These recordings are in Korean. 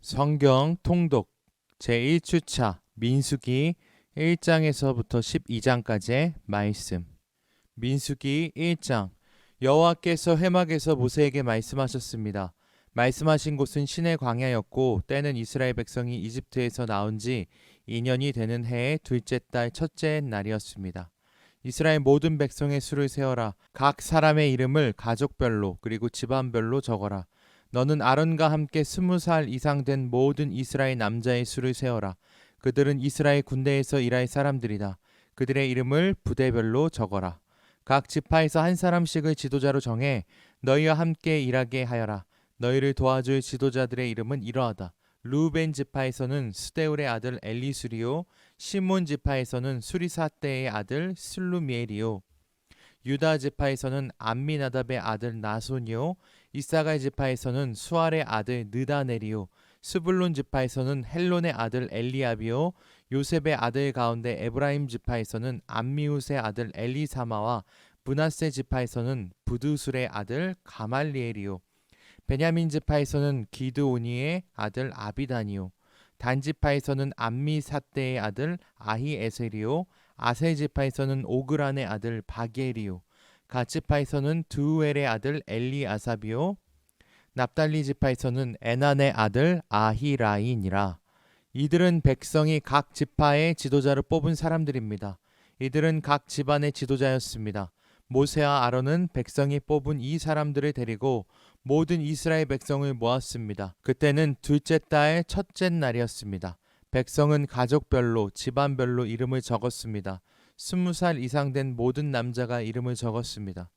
성경 통독 제1주차 민수기 1장에서부터 12장까지의 말씀. 민수기 1장. 여호와께서 회막에서 모세에게 말씀하셨습니다. 말씀하신 곳은 시내 광야였고 때는 이스라엘 백성이 이집트에서 나온 지 2년이 되는 해의 둘째 달 첫째 날이었습니다. 이스라엘 모든 백성의 수를 세어라. 각 사람의 이름을 가족별로 그리고 집안별로 적어라. 너는 아론과 함께 20살 이상 된 모든 이스라엘 남자의 수를 세어라. 그들은 이스라엘 군대에서 일할 사람들이다. 그들의 이름을 부대별로 적어라. 각 지파에서 한 사람씩을 지도자로 정해 너희와 함께 일하게 하여라. 너희를 도와줄 지도자들의 이름은 이러하다. 루벤 지파에서는 스데울의 아들 엘리수리요, 시몬 지파에서는 수리사떼의 아들 슬루미엘이요, 유다 지파에서는 암미나답의 아들 나손이요, 이사갈 지파에서는 수알의 아들 느다넬이요, 스불론 지파에서는 헬론의 아들 엘리압이요, 요셉의 아들 가운데 에브라임 지파에서는 암미웃의 아들 엘리사마와 므낫세 지파에서는 부드술의 아들 가말리엘이요, 베냐민 지파에서는 기드오니의 아들 아비단이요, 단 지파에서는 암미사떼의 아들 아히에셀이요, 아셀 지파에서는 오그란의 아들 바게리요, 갓 지파에서는 드우엘의 아들 엘리아삽이요, 납달리 지파에서는 에난의 아들 아히라인이라. 이들은 백성이 각 지파의 지도자를 뽑은 사람들입니다. 이들은 각 집안의 지도자였습니다. 모세와 아론은 백성이 뽑은 이 사람들을 데리고 모든 이스라엘 백성을 모았습니다. 그때는 둘째 달 첫째 날이었습니다. 백성은 가족별로 집안별로 이름을 적었습니다. 20살 이상 된 모든 남자가 이름을 적었습니다.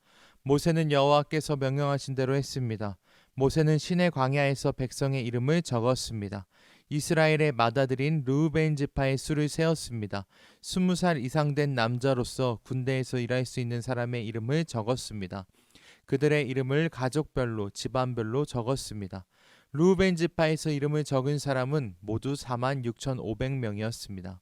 모세는 여호와께서 명령하신 대로 했습니다. 모세는 시내 광야에서 백성의 이름을 적었습니다. 이스라엘의 맏아들인 르우벤 지파의 수를 세었습니다. 20살 이상 된 남자로서 군대에서 일할 수 있는 사람의 이름을 적었습니다. 그들의 이름을 가족별로 집안별로 적었습니다. 르우벤 지파에서 이름을 적은 사람은 모두 46,500명이었습니다.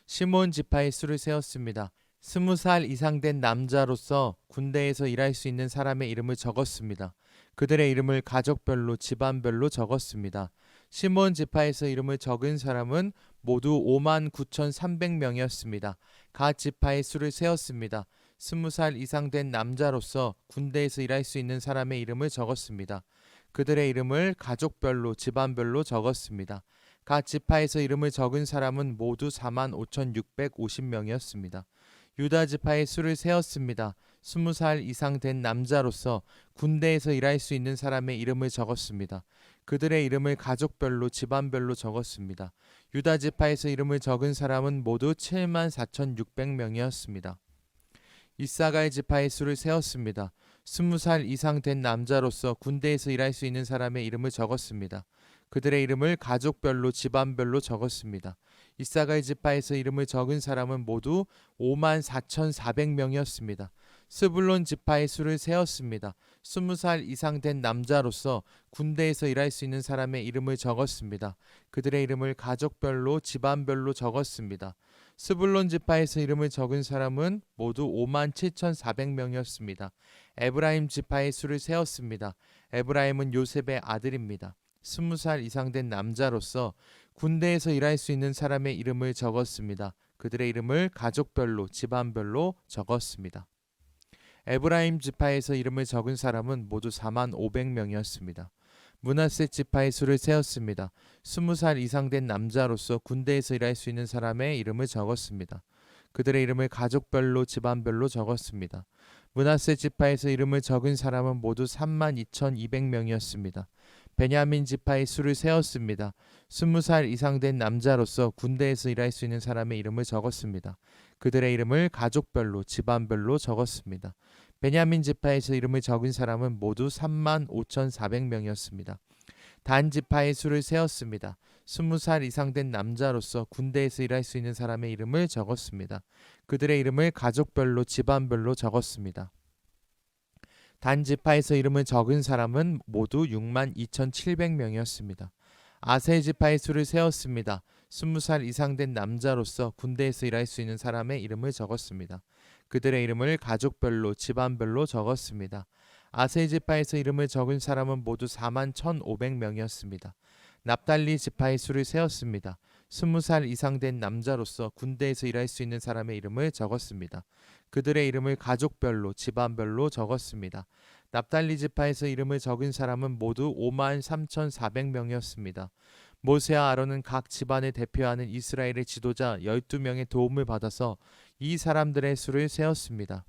시몬 지파의 수를 세었습니다. 20살 이상 된 남자로서 군대에서 일할 수 있는 사람의 이름을 적었습니다. 그들의 이름을 가족별로 집안별로 적었습니다. 시몬 지파에서 이름을 적은 사람은 모두 59,300명이었습니다. 갓 지파의 수를 세었습니다. 20살 이상 된 남자로서 군대에서 일할 수 있는 사람의 이름을 적었습니다. 그들의 이름을 가족별로 집안별로 적었습니다. 갓 지파에서 이름을 적은 사람은 모두 45,650명이었습니다. 유다 지파의 수를 세었습니다. 20살 이상 된 남자로서 군대에서 일할 수 있는 사람의 이름을 적었습니다. 그들의 이름을 가족별로 집안별로 적었습니다. 유다 지파에서 이름을 적은 사람은 모두 74,600명이었습니다. 이사갈 지파의 수를 세었습니다. 20살 이상 된 남자로서 군대에서 일할 수 있는 사람의 이름을 적었습니다. 그들의 이름을 가족별로 집안별로 적었습니다. 이사갈 지파에서 이름을 적은 사람은 모두 54,400명이었습니다. 스불론 지파의 수를 세었습니다. 20살 이상 된 남자로서 군대에서 일할 수 있는 사람의 이름을 적었습니다. 그들의 이름을 가족별로 집안별로 적었습니다. 스불론 지파에서 이름을 적은 사람은 모두 57,400명이었습니다. 에브라임 지파의 수를 세었습니다. 에브라임은 요셉의 아들입니다. 20살 이상 된 남자로서 군대에서 일할 수 있는 사람의 이름을 적었습니다. 그들의 이름을 가족별로 집안별로 적었습니다. 에브라임 지파에서 이름을 적은 사람은 모두 45,000명이었습니다. 므낫세 지파의 수를 세었습니다. 20살 이상 된 남자로서 군대에서 일할 수 있는 사람의 이름을 적었습니다. 그들의 이름을 가족별로 집안별로 적었습니다. 므낫세 지파에서 이름을 적은 사람은 모두 32,200명이었습니다. 베냐민 지파의 수를 세었습니다. 20살 이상 된 남자로서 군대에서 일할 수 있는 사람의 이름을 적었습니다. 그들의 이름을 가족별로 집안별로 적었습니다. 베냐민 지파에서 이름을 적은 사람은 모두 35,400명이었습니다. 단 지파의 수를 세었습니다. 20살 이상 된 남자로서 군대에서 일할 수 있는 사람의 이름을 적었습니다. 그들의 이름을 가족별로 집안별로 적었습니다. 단 지파에서 이름을 적은 사람은 모두 62,700명이었습니다. 아셀 지파의 수를 세었습니다. 20살 이상 된 남자로서 군대에서 일할 수 있는 사람의 이름을 적었습니다. 그들의 이름을 가족별로 집안별로 적었습니다. 아셀 지파에서 이름을 적은 사람은 모두 41,500명이었습니다. 납달리 지파의 수를 세었습니다. 20살 이상 된 남자로서 군대에서 일할 수 있는 사람의 이름을 적었습니다. 그들의 이름을 가족별로, 집안별로 적었습니다. 납달리 지파에서 이름을 적은 사람은 모두 53,400명이었습니다. 모세와 아론은 각 집안을 대표하는 이스라엘의 지도자 12명의 도움을 받아서 이 사람들의 수를 세었습니다.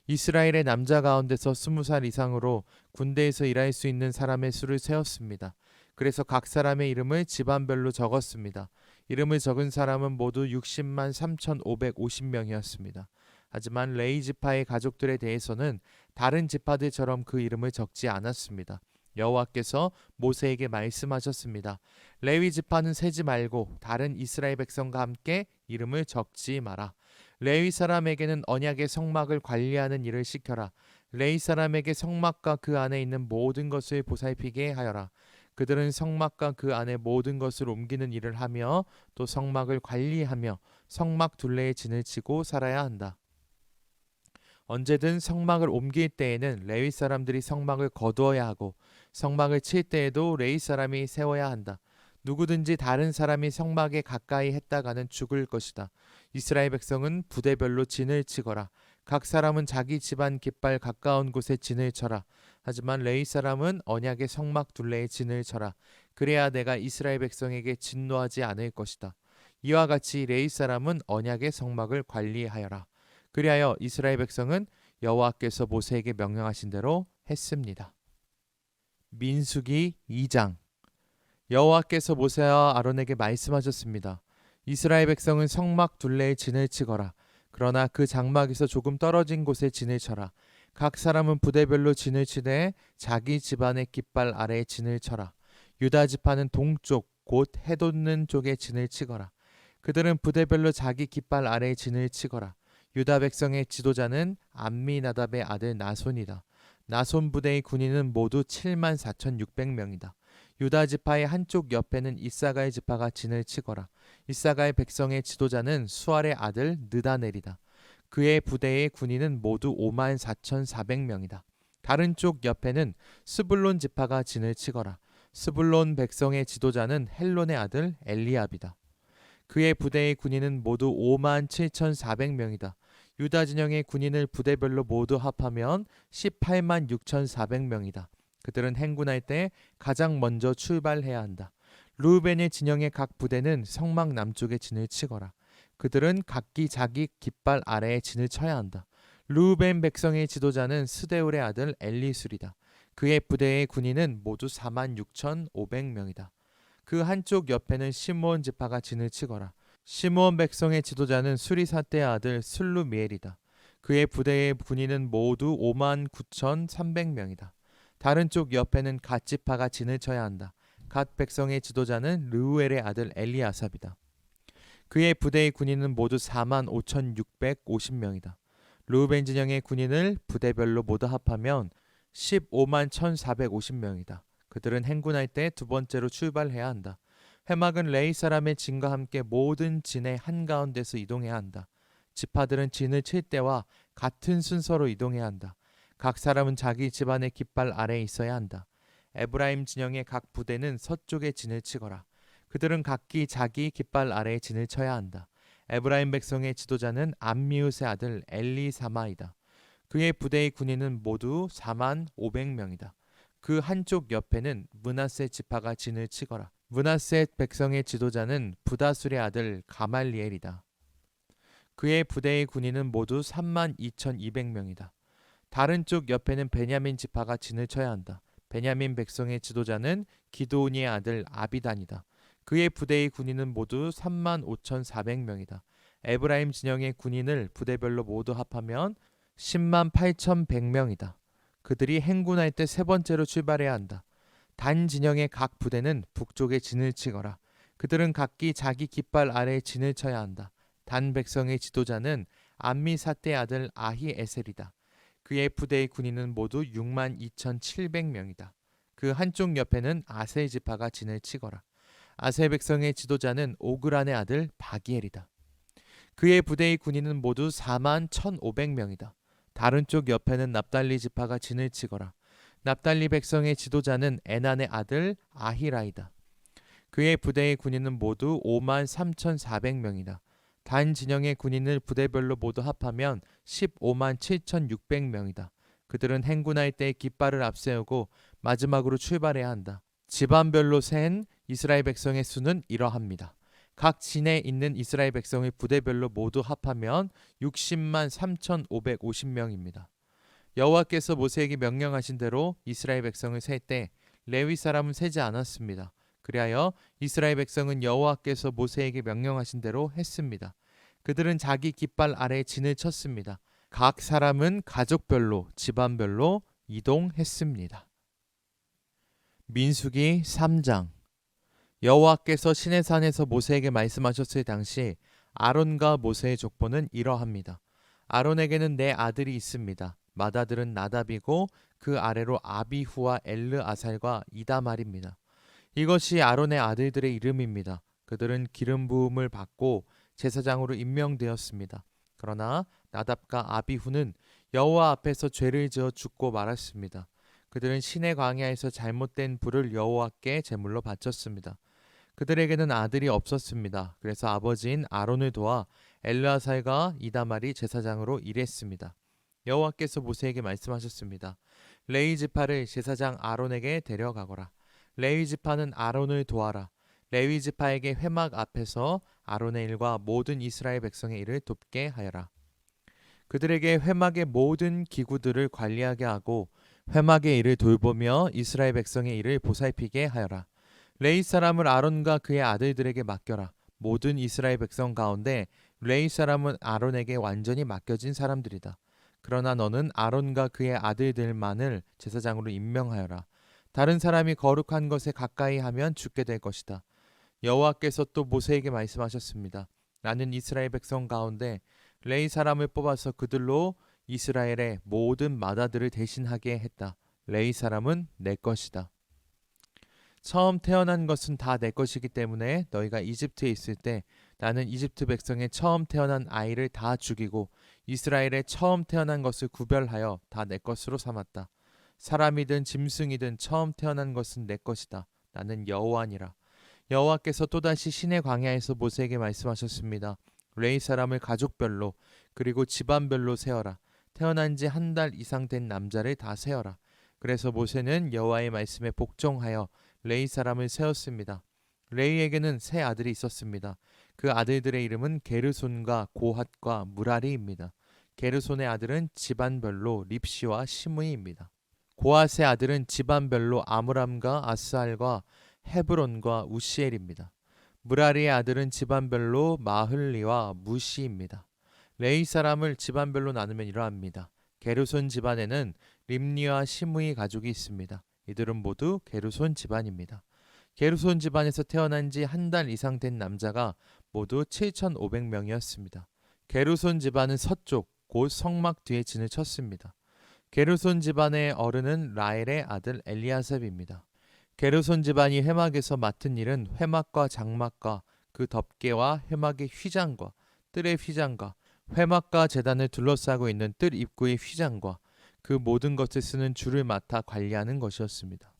이스라엘의 남자 가운데서 20살 이상으로 군대에서 일할 수 있는 사람의 수를 세었습니다. 그래서 각 사람의 이름을 집안별로 적었습니다. 이름을 적은 사람은 모두 60만 3,550명이었습니다. 하지만 레위 지파의 가족들에 대해서는 다른 지파들처럼 그 이름을 적지 않았습니다. 여호와께서 모세에게 말씀하셨습니다. 레위 지파는 세지 말고 다른 이스라엘 백성과 함께 이름을 적지 마라. 레위 사람에게는 언약의 성막을 관리하는 일을 시켜라. 레위 사람에게 성막과 그 안에 있는 모든 것을 보살피게 하여라. 그들은 성막과 그 안에 모든 것을 옮기는 일을 하며 또 성막을 관리하며 성막 둘레에 진을 치고 살아야 한다. 언제든 성막을 옮길 때에는 레위 사람들이 성막을 거두어야 하고 성막을 칠 때에도 레위 사람이 세워야 한다. 누구든지 다른 사람이 성막에 가까이 했다가는 죽을 것이다. 이스라엘 백성은 부대별로 진을 치거라. 각 사람은 자기 집안 깃발 가까운 곳에 진을 쳐라. 하지만 레위 사람은 언약의 성막 둘레에 진을 쳐라. 그래야 내가 이스라엘 백성에게 진노하지 않을 것이다. 이와 같이 레위 사람은 언약의 성막을 관리하여라. 그리하여 이스라엘 백성은 여호와께서 모세에게 명령하신 대로 했습니다. 민수기 2장. 여호와께서 모세와 아론에게 말씀하셨습니다. 이스라엘 백성은 성막 둘레에 진을 치거라. 그러나 그 장막에서 조금 떨어진 곳에 진을 쳐라. 각 사람은 부대별로 진을 치되 자기 집안의 깃발 아래에 진을 쳐라. 유다 지파는 동쪽 곧 해 돋는 쪽에 진을 치거라. 그들은 부대별로 자기 깃발 아래에 진을 치거라. 유다 백성의 지도자는 암미나답의 아들 나손이다. 나손 부대의 군인은 모두 74,600명이다. 유다 지파의 한쪽 옆에는 이사가의 지파가 진을 치거라. 이사가의 백성의 지도자는 수알의 아들 느다넬이다. 그의 부대의 군인은 모두 54,400명이다. 다른 쪽 옆에는 스불론 지파가 진을 치거라. 스불론 백성의 지도자는 헬론의 아들 엘리압이다. 그의 부대의 군인은 모두 57,400명이다. 유다 진영의 군인을 부대별로 모두 합하면 18만 6,400명이다. 그들은 행군할 때 가장 먼저 출발해야 한다. 르우벤의 진영의 각 부대는 성막 남쪽에 진을 치거라. 그들은 각기 자기 깃발 아래에 진을 쳐야 한다. 르우벤 백성의 지도자는 스데울의 아들 엘리술이다. 그의 부대의 군인은 모두 4만 6,500명이다. 그 한쪽 옆에는 시므온 지파가 진을 치거라. 시므온 백성의 지도자는 수리사떼의 아들 슬루미엘이다. 그의 부대의 군인은 모두 5만 9,300명이다. 다른 쪽 옆에는 갓 지파가 진을 쳐야 한다. 갓 백성의 지도자는 르우엘의 아들 엘리아삽이다. 그의 부대의 군인은 모두 4만 5,650명이다. 르우벤 진영의 군인을 부대별로 모두 합하면 15만 1,450명이다. 그들은 행군할 때 두 번째로 출발해야 한다. 회막은 레위 사람의 진과 함께 모든 진의 한가운데서 이동해야 한다. 지파들은 진을 칠 때와 같은 순서로 이동해야 한다. 각 사람은 자기 집안의 깃발 아래에 있어야 한다. 에브라임 진영의 각 부대는 서쪽에 진을 치거라. 그들은 각기 자기 깃발 아래에 진을 쳐야 한다. 에브라임 백성의 지도자는 암미웃의 아들 엘리사마이다. 그의 부대의 군인은 모두 4만 500명이다. 그 한쪽 옆에는 므낫세 지파가 진을 치거라. 므낫세 백성의 지도자는 부다술의 아들 가말리엘이다. 그의 부대의 군인은 모두 3만 2,200명이다. 다른 쪽 옆에는 베냐민 지파가 진을 쳐야 한다. 베냐민 백성의 지도자는 기드온의 아들 아비단이다. 그의 부대의 군인은 모두 3만 5,400명이다. 에브라임 진영의 군인을 부대별로 모두 합하면 10만 8,100명이다. 그들이 행군할 때 세 번째로 출발해야 한다. 단 진영의 각 부대는 북쪽에 진을 치거라. 그들은 각기 자기 깃발 아래에 진을 쳐야 한다. 단 백성의 지도자는 암미사떼 아들 아히에셀이다. 그의 부대의 군인은 모두 6만 2,700명이다. 그 한쪽 옆에는 아셀 지파가 진을 치거라. 아셀 백성의 지도자는 오그란의 아들 바기엘이다. 그의 부대의 군인은 모두 4만 1,500명이다. 다른 쪽 옆에는 납달리 지파가 진을 치거라. 납달리 백성의 지도자는 에난의 아들 아히라이다. 그의 부대의 군인은 모두 5만 3,400명이다. 단 진영의 군인을 부대별로 모두 합하면 15만 7,600명이다. 그들은 행군할 때 깃발을 앞세우고 마지막으로 출발해야 한다. 집안별로 센 이스라엘 백성의 수는 이러합니다. 각 진에 있는 이스라엘 백성의 부대별로 모두 합하면 60만 3,550명입니다. 여호와께서 모세에게 명령하신 대로 이스라엘 백성을 셀 때 레위 사람은 세지 않았습니다. 그리하여 이스라엘 백성은 여호와께서 모세에게 명령하신 대로 했습니다. 그들은 자기 깃발 아래 진을 쳤습니다. 각 사람은 가족별로, 집안별로 이동했습니다. 민수기 3장. 여호와께서 시내산에서 모세에게 말씀하셨을 당시 아론과 모세의 족보는 이러합니다. 아론에게는 네 아들이 있습니다. 맏아들은 나답이고 그 아래로 아비후와 엘르아살과 이다말입니다. 이것이 아론의 아들들의 이름입니다. 그들은 기름 부음을 받고 제사장으로 임명되었습니다. 그러나 나답과 아비후는 여호와 앞에서 죄를 지어 죽고 말았습니다. 그들은 시내 광야에서 잘못된 불을 여호와께 제물로 바쳤습니다. 그들에게는 아들이 없었습니다. 그래서 아버지인 아론을 도와 엘르아살과 이다말이 제사장으로 일했습니다. 여호와께서 모세에게 말씀하셨습니다. 레위 지파를 제사장 아론에게 데려가거라. 레위 지파는 아론을 도와라. 레위 지파에게 회막 앞에서 아론의 일과 모든 이스라엘 백성의 일을 돕게 하여라. 그들에게 회막의 모든 기구들을 관리하게 하고 회막의 일을 돌보며 이스라엘 백성의 일을 보살피게 하여라. 레위 사람을 아론과 그의 아들들에게 맡겨라. 모든 이스라엘 백성 가운데 레위 사람은 아론에게 완전히 맡겨진 사람들이다. 그러나 너는 아론과 그의 아들들만을 제사장으로 임명하여라. 다른 사람이 거룩한 것에 가까이 하면 죽게 될 것이다. 여호와께서 또 모세에게 말씀하셨습니다. 나는 이스라엘 백성 가운데 레위 사람을 뽑아서 그들로 이스라엘의 모든 맏아들을 대신하게 했다. 레위 사람은 내 것이다. 처음 태어난 것은 다 내 것이기 때문에 너희가 이집트에 있을 때 나는 이집트 백성의 처음 태어난 아이를 다 죽이고 이스라엘의 처음 태어난 것을 구별하여 다 내 것으로 삼았다. 사람이든 짐승이든 처음 태어난 것은 내 것이다. 나는 여호와니라. 여호와께서 또다시 시내 광야에서 모세에게 말씀하셨습니다. 레위 사람을 가족별로 그리고 집안별로 세어라. 태어난 지 한 달 이상 된 남자를 다 세어라. 그래서 모세는 여호와의 말씀에 복종하여 레위 사람을 세웠습니다. 레위에게는 세 아들이 있었습니다. 그 아들들의 이름은 게르손과 고핫과 무라리입니다. 게르손의 아들은 집안별로 립시와 시므이입니다. 고핫의 아들은 집안별로 아므람과 아스알과 헤브론과 우시엘입니다. 무라리의 아들은 집안별로 마흘리와 무시입니다. 레위 사람을 집안별로 나누면 이러합니다. 게르손 집안에는 림니와 시므이 가족이 있습니다. 이들은 모두 게르손 집안입니다. 게르손 집안에서 태어난 지 한 달 이상 된 남자가 모두 7,500명이었습니다. 게르손 집안은 서쪽 곧 성막 뒤에 진을 쳤습니다. 게르손 집안의 어른은 라엘의 아들 엘리아셉입니다. 게르손 집안이 회막에서 맡은 일은 회막과 장막과 그 덮개와 회막의 휘장과 뜰의 휘장과 회막과 제단을 둘러싸고 있는 뜰 입구의 휘장과 그 모든 것을 쓰는 줄을 맡아 관리하는 것이었습니다.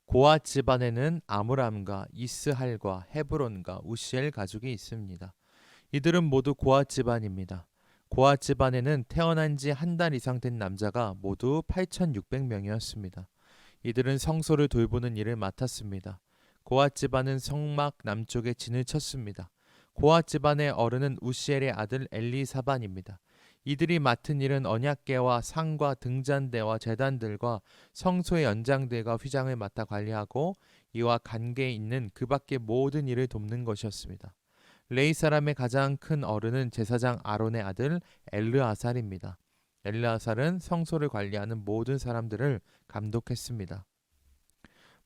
고핫 집안에는 아므람과 이스할과 헤브론과 우시엘 가족이 있습니다. 이들은 모두 고핫 집안입니다. 고핫 집안에는 태어난 지 한 달 이상 된 남자가 모두 8,600명이었습니다. 이들은 성소를 돌보는 일을 맡았습니다. 고핫 집안은 성막 남쪽에 진을 쳤습니다. 고핫 집안의 어른은 우시엘의 아들 엘리사반입니다. 이들이 맡은 일은 언약궤와 상과 등잔대와 제단들과 성소의 연장들과 휘장을 맡아 관리하고 이와 관계 있는 그 밖의 모든 일을 돕는 것이었습니다. 레위 사람의 가장 큰 어른은 제사장 아론의 아들 엘르아살입니다. 엘르아살은 성소를 관리하는 모든 사람들을 감독했습니다.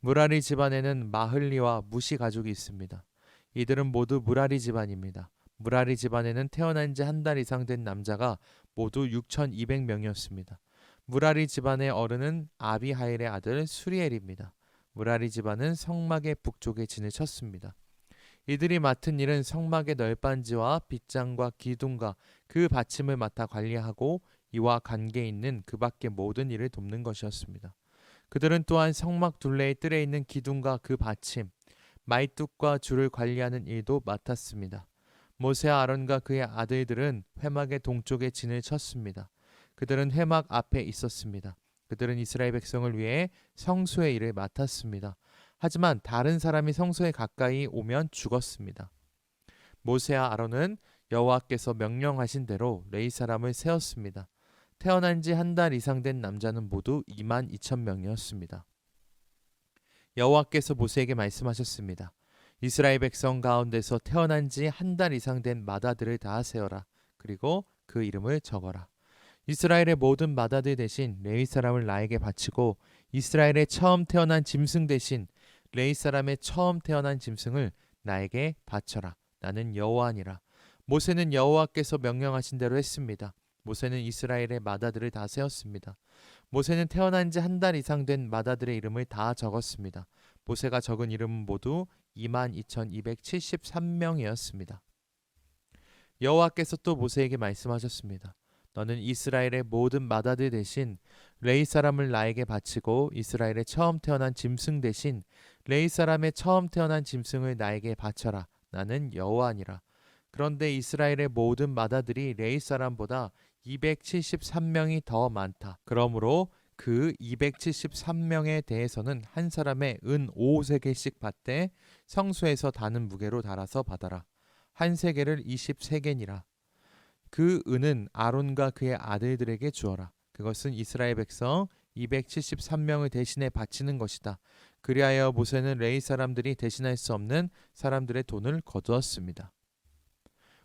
무라리 집안에는 마흘리와 무시 가족이 있습니다. 이들은 모두 무라리 집안입니다. 무라리 집안에는 태어난 지 한 달 이상 된 남자가 모두 6,200명이었습니다. 무라리 집안의 어른은 아비하일의 아들 수리엘입니다. 무라리 집안은 성막의 북쪽에 진을 쳤습니다. 이들이 맡은 일은 성막의 널빤지와 빗장과 기둥과 그 받침을 맡아 관리하고 이와 관계 있는 그 밖의 모든 일을 돕는 것이었습니다. 그들은 또한 성막 둘레의 뜰에 있는 기둥과 그 받침, 마이뚝과 줄을 관리하는 일도 맡았습니다. 모세와 아론과 그의 아들들은 회막의 동쪽에 진을 쳤습니다. 그들은 회막 앞에 있었습니다. 그들은 이스라엘 백성을 위해 성소의 일을 맡았습니다. 하지만 다른 사람이 성소에 가까이 오면 죽었습니다. 모세와 아론은 여호와께서 명령하신 대로 레위 사람을 세웠습니다. 태어난 지 한 달 이상 된 남자는 모두 2만 2천 명이었습니다. 여호와께서 모세에게 말씀하셨습니다. 이스라엘 백성 가운데서 태어난 지 한 달 이상 된 마다들을 다 세어라. 그리고 그 이름을 적어라. 이스라엘의 모든 마다들 대신 레위 사람을 나에게 바치고 이스라엘의 처음 태어난 짐승 대신 레위 사람의 처음 태어난 짐승을 나에게 바쳐라. 나는 여호와니라. 모세는 여호와께서 명령하신 대로 했습니다. 모세는 이스라엘의 마다들을 다 세웠습니다. 모세는 태어난 지 한 달 이상 된 마다들의 이름을 다 적었습니다. 모세가 적은 이름은 모두 22,273명이었습니다. 여호와께서 또 모세에게 말씀하셨습니다. 너는 이스라엘의 모든 마다들 대신 레위 사람을 나에게 바치고 이스라엘의 처음 태어난 짐승 대신 레위 사람의 처음 태어난 짐승을 나에게 바쳐라. 나는 여호와니라. 그런데 이스라엘의 모든 마다들이 레위 사람보다 273명이 더 많다. 그러므로 그 273명에 대해서는 한 사람의 은 5세겔씩 받되 성소에서 다는 무게로 달아서 받아라. 한 세겔을 20세겔이라. 그 은은 아론과 그의 아들들에게 주어라. 그것은 이스라엘 백성 273명을 대신해 바치는 것이다. 그리하여 모세는 레위 사람들이 대신할 수 없는 사람들의 돈을 거두었습니다.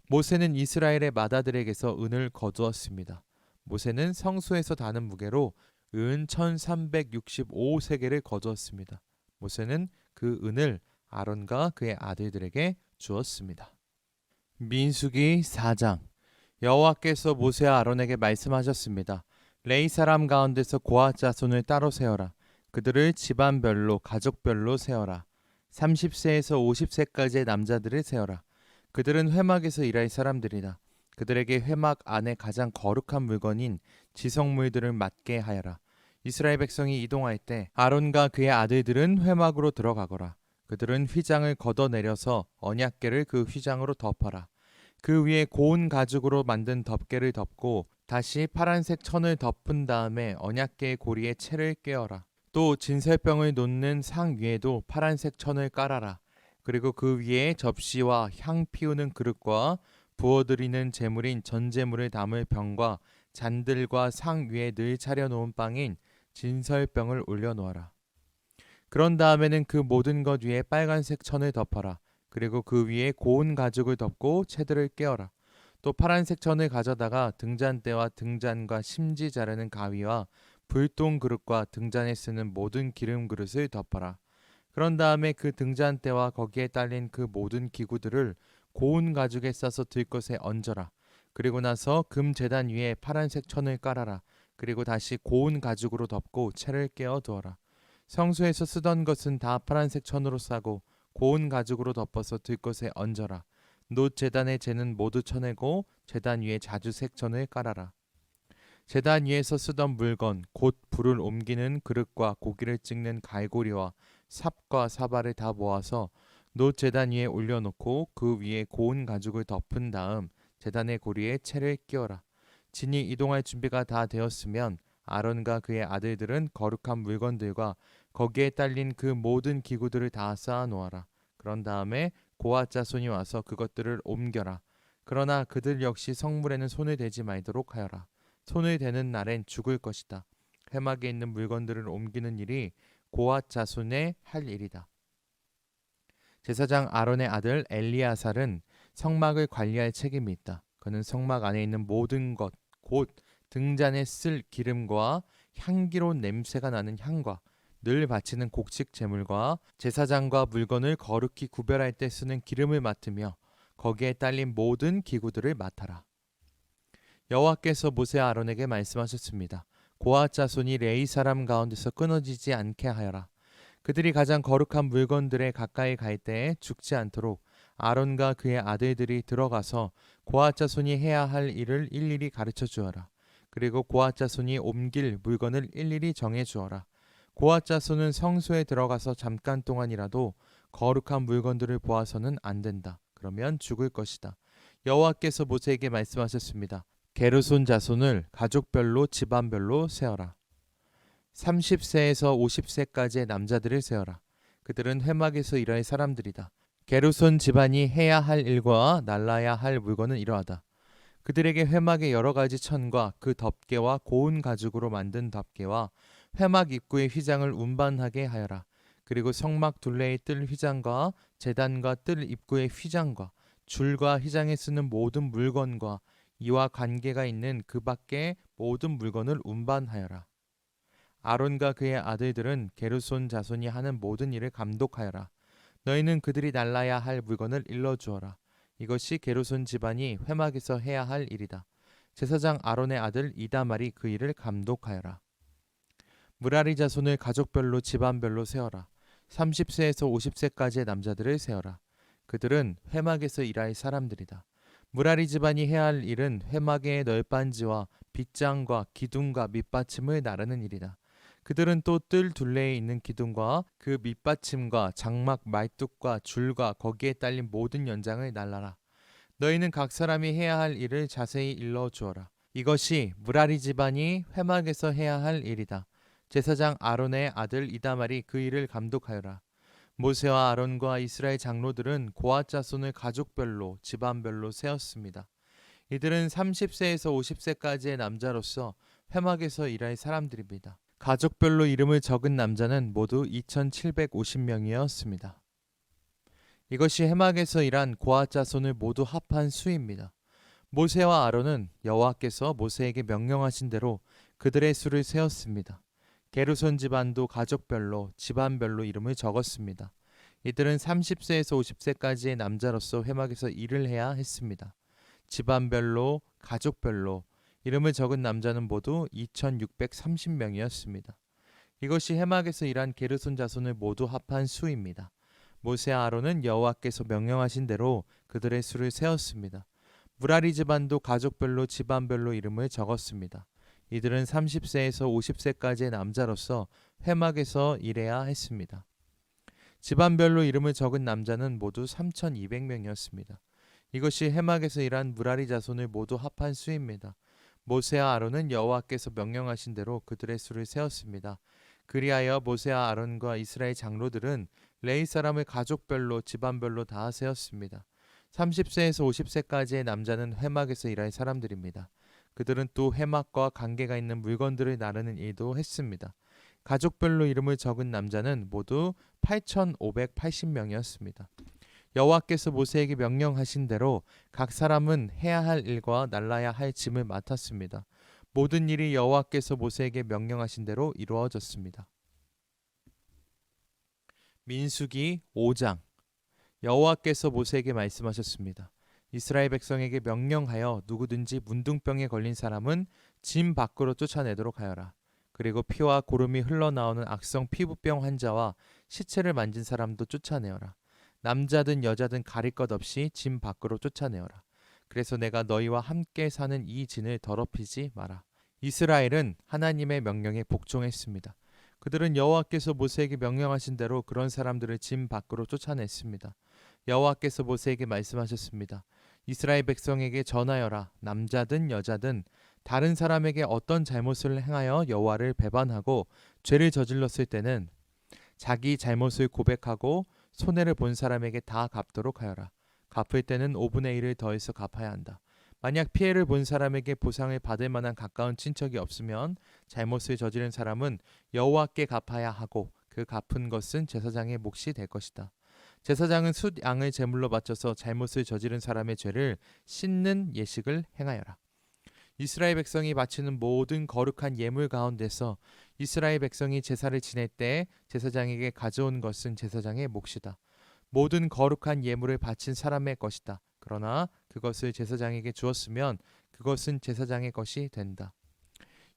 모세는 이스라엘의 마다들에게서 은을 거두었습니다. 모세는 성소에서 다는 무게로 은 1365세겔을 거두었습니다. 모세는 그 은을 아론과 그의 아들들에게 주었습니다. 민수기 4장. 여호와께서 모세와 아론에게 말씀하셨습니다. 레위 사람 가운데서 고핫 자손을 따로 세어라. 그들을 집안별로 가족별로 세어라. 30세에서 50세까지의 남자들을 세어라. 그들은 회막에서 일할 사람들이다. 그들에게 회막 안에 가장 거룩한 물건인 지성물들을 맡게 하여라. 이스라엘 백성이 이동할 때 아론과 그의 아들들은 회막으로 들어가거라. 그들은 휘장을 걷어내려서 언약궤를 그 휘장으로 덮어라. 그 위에 고운 가죽으로 만든 덮개를 덮고 다시 파란색 천을 덮은 다음에 언약궤의 고리에 채를 꿰어라. 또 진설병을 놓는 상 위에도 파란색 천을 깔아라. 그리고 그 위에 접시와 향 피우는 그릇과 부어드리는 제물인 전제물을 담을 병과 잔들과 상 위에 늘 차려놓은 빵인 진설병을 올려놓아라. 그런 다음에는 그 모든 것 위에 빨간색 천을 덮어라. 그리고 그 위에 고운 가죽을 덮고 채들을 꿰어라. 또 파란색 천을 가져다가 등잔대와 등잔과 심지 자르는 가위와 불똥 그릇과 등잔에 쓰는 모든 기름 그릇을 덮어라. 그런 다음에 그 등잔대와 거기에 딸린 그 모든 기구들을 고운 가죽에 싸서 들것에 얹어라. 그리고 나서 금 제단 위에 파란색 천을 깔아라. 그리고 다시 고운 가죽으로 덮고 채를 깨어 두어라. 성소에서 쓰던 것은 다 파란색 천으로 싸고 고운 가죽으로 덮어서 들것에 얹어라. 놋 제단의 재는 모두 쳐내고 제단 위에 자주색 천을 깔아라. 제단 위에서 쓰던 물건 곧 불을 옮기는 그릇과 고기를 찍는 갈고리와 삽과 사발을 다 모아서 놋 제단 위에 올려놓고 그 위에 고운 가죽을 덮은 다음 제단의 고리에 채를 끼워라. 진이 이동할 준비가 다 되었으면 아론과 그의 아들들은 거룩한 물건들과 거기에 딸린 그 모든 기구들을 다 쌓아 놓아라. 그런 다음에 고핫 자손이 와서 그것들을 옮겨라. 그러나 그들 역시 성물에는 손을 대지 말도록 하여라. 손을 대는 날엔 죽을 것이다. 회막에 있는 물건들을 옮기는 일이 고핫 자손의 할 일이다. 제사장 아론의 아들 엘리아살은 성막을 관리할 책임이 있다. 그는 성막 안에 있는 모든 것, 곧 등잔에 쓸 기름과 향기로운 냄새가 나는 향과 늘 바치는 곡식 제물과 제사장과 물건을 거룩히 구별할 때 쓰는 기름을 맡으며 거기에 딸린 모든 기구들을 맡아라. 여호와께서 모세와 아론에게 말씀하셨습니다. 고핫 자손이 레위 사람 가운데서 끊어지지 않게 하여라. 그들이 가장 거룩한 물건들에 가까이 갈 때에 죽지 않도록 아론과 그의 아들들이 들어가서 고핫 자손이 해야 할 일을 일일이 가르쳐 주어라. 그리고 고핫 자손이 옮길 물건을 일일이 정해 주어라. 고핫 자손은 성소에 들어가서 잠깐 동안이라도 거룩한 물건들을 보아서는 안 된다. 그러면 죽을 것이다. 여호와께서 모세에게 말씀하셨습니다. 게르손 자손을 가족별로 집안별로 세어라. 30세에서 50세까지의 남자들을 세어라. 그들은 회막에서 일할 사람들이다. 게르손 집안이 해야 할 일과 날라야 할 물건은 이러하다. 그들에게 회막의 여러 가지 천과 그 덮개와 고운 가죽으로 만든 덮개와 회막 입구의 휘장을 운반하게 하여라. 그리고 성막 둘레의 뜰 휘장과 제단과 뜰 입구의 휘장과 줄과 휘장에 쓰는 모든 물건과 이와 관계가 있는 그 밖의 모든 물건을 운반하여라. 아론과 그의 아들들은 게르손 자손이 하는 모든 일을 감독하여라. 너희는 그들이 날라야 할 물건을 일러주어라. 이것이 게르손 집안이 회막에서 해야 할 일이다. 제사장 아론의 아들 이다말이 그 일을 감독하여라. 무라리 자손을 가족별로 집안별로 세어라. 30세에서 50세까지의 남자들을 세어라. 그들은 회막에서 일할 사람들이다. 무라리 집안이 해야 할 일은 회막의 널빤지와 빗장과 기둥과 밑받침을 나르는 일이다. 그들은 또 뜰 둘레에 있는 기둥과 그 밑받침과 장막 말뚝과 줄과 거기에 딸린 모든 연장을 날라라. 너희는 각 사람이 해야 할 일을 자세히 일러 주어라. 이것이 무라리 집안이 회막에서 해야 할 일이다. 제사장 아론의 아들 이다말이 그 일을 감독하여라. 모세와 아론과 이스라엘 장로들은 고앗 자손을 가족별로 집안별로 세웠습니다. 이들은 30세에서 50세까지의 남자로서 회막에서 일할 사람들입니다. 가족별로 이름을 적은 남자는 모두 2750명이었습니다. 이것이 회막에서 일한 고앗 자손을 모두 합한 수입니다. 모세와 아론은 여호와께서 모세에게 명령하신 대로 그들의 수를 세었습니다. 게르손 집안도 가족별로 집안별로 이름을 적었습니다. 이들은 30세에서 50세까지의 남자로서 회막에서 일을 해야 했습니다. 집안별로 가족별로 이름을 적은 남자는 모두 2630명이었습니다. 이것이 회막에서 일한 게르손 자손을 모두 합한 수입니다. 모세와 아론은 여호와께서 명령하신 대로 그들의 수를 세었습니다. 무라리 집안도 가족별로 집안별로 이름을 적었습니다. 이들은 30세에서 50세까지의 남자로서 회막에서 일해야 했습니다. 집안별로 이름을 적은 남자는 모두 3200명이었습니다. 이것이 회막에서 일한 무라리 자손을 모두 합한 수입니다. 모세와 아론은 여호와께서 명령하신 대로 그들의 수를 세었습니다. 그리하여 모세와 아론과 이스라엘 장로들은 레위 사람을 가족별로 집안별로 다 세웠습니다. 30세에서 50세까지의 남자는 회막에서 일할 사람들입니다. 그들은 또 회막과 관계가 있는 물건들을 나르는 일도 했습니다. 가족별로 이름을 적은 남자는 모두 8580명이었습니다. 여호와께서 모세에게 명령하신 대로 각 사람은 해야 할 일과 날라야 할 짐을 맡았습니다. 모든 일이 여호와께서 모세에게 명령하신 대로 이루어졌습니다. 민수기 5장. 여호와께서 모세에게 말씀하셨습니다. 이스라엘 백성에게 명령하여 누구든지 문둥병에 걸린 사람은 짐 밖으로 쫓아내도록 하여라. 그리고 피와 고름이 흘러나오는 악성 피부병 환자와 시체를 만진 사람도 쫓아내어라. 남자든 여자든 가릴 것 없이 짐 밖으로 쫓아내어라. 그래서 내가 너희와 함께 사는 이 진을 더럽히지 마라. 이스라엘은 하나님의 명령에 복종했습니다. 그들은 여호와께서 모세에게 명령하신 대로 그런 사람들을 짐 밖으로 쫓아냈습니다. 여호와께서 모세에게 말씀하셨습니다. 이스라엘 백성에게 전하여라. 남자든 여자든 다른 사람에게 어떤 잘못을 행하여 여호와를 배반하고 죄를 저질렀을 때는 자기 잘못을 고백하고 손해를 본 사람에게 다 갚도록 하여라. 갚을 때는 5분의 1을 더해서 갚아야 한다. 만약 피해를 본 사람에게 보상을 받을 만한 가까운 친척이 없으면 잘못을 저지른 사람은 여호와께 갚아야 하고 그 갚은 것은 제사장의 몫이 될 것이다. 제사장은 숫 양을 제물로 바쳐서 잘못을 저지른 사람의 죄를 씻는 예식을 행하여라. 이스라엘 백성이 바치는 모든 거룩한 예물 가운데서 이스라엘 백성이 제사를 지낼 때 제사장에게 가져온 것은 제사장의 몫이다. 모든 거룩한 예물을 바친 사람의 것이다. 그러나 그것을 제사장에게 주었으면 그것은 제사장의 것이 된다.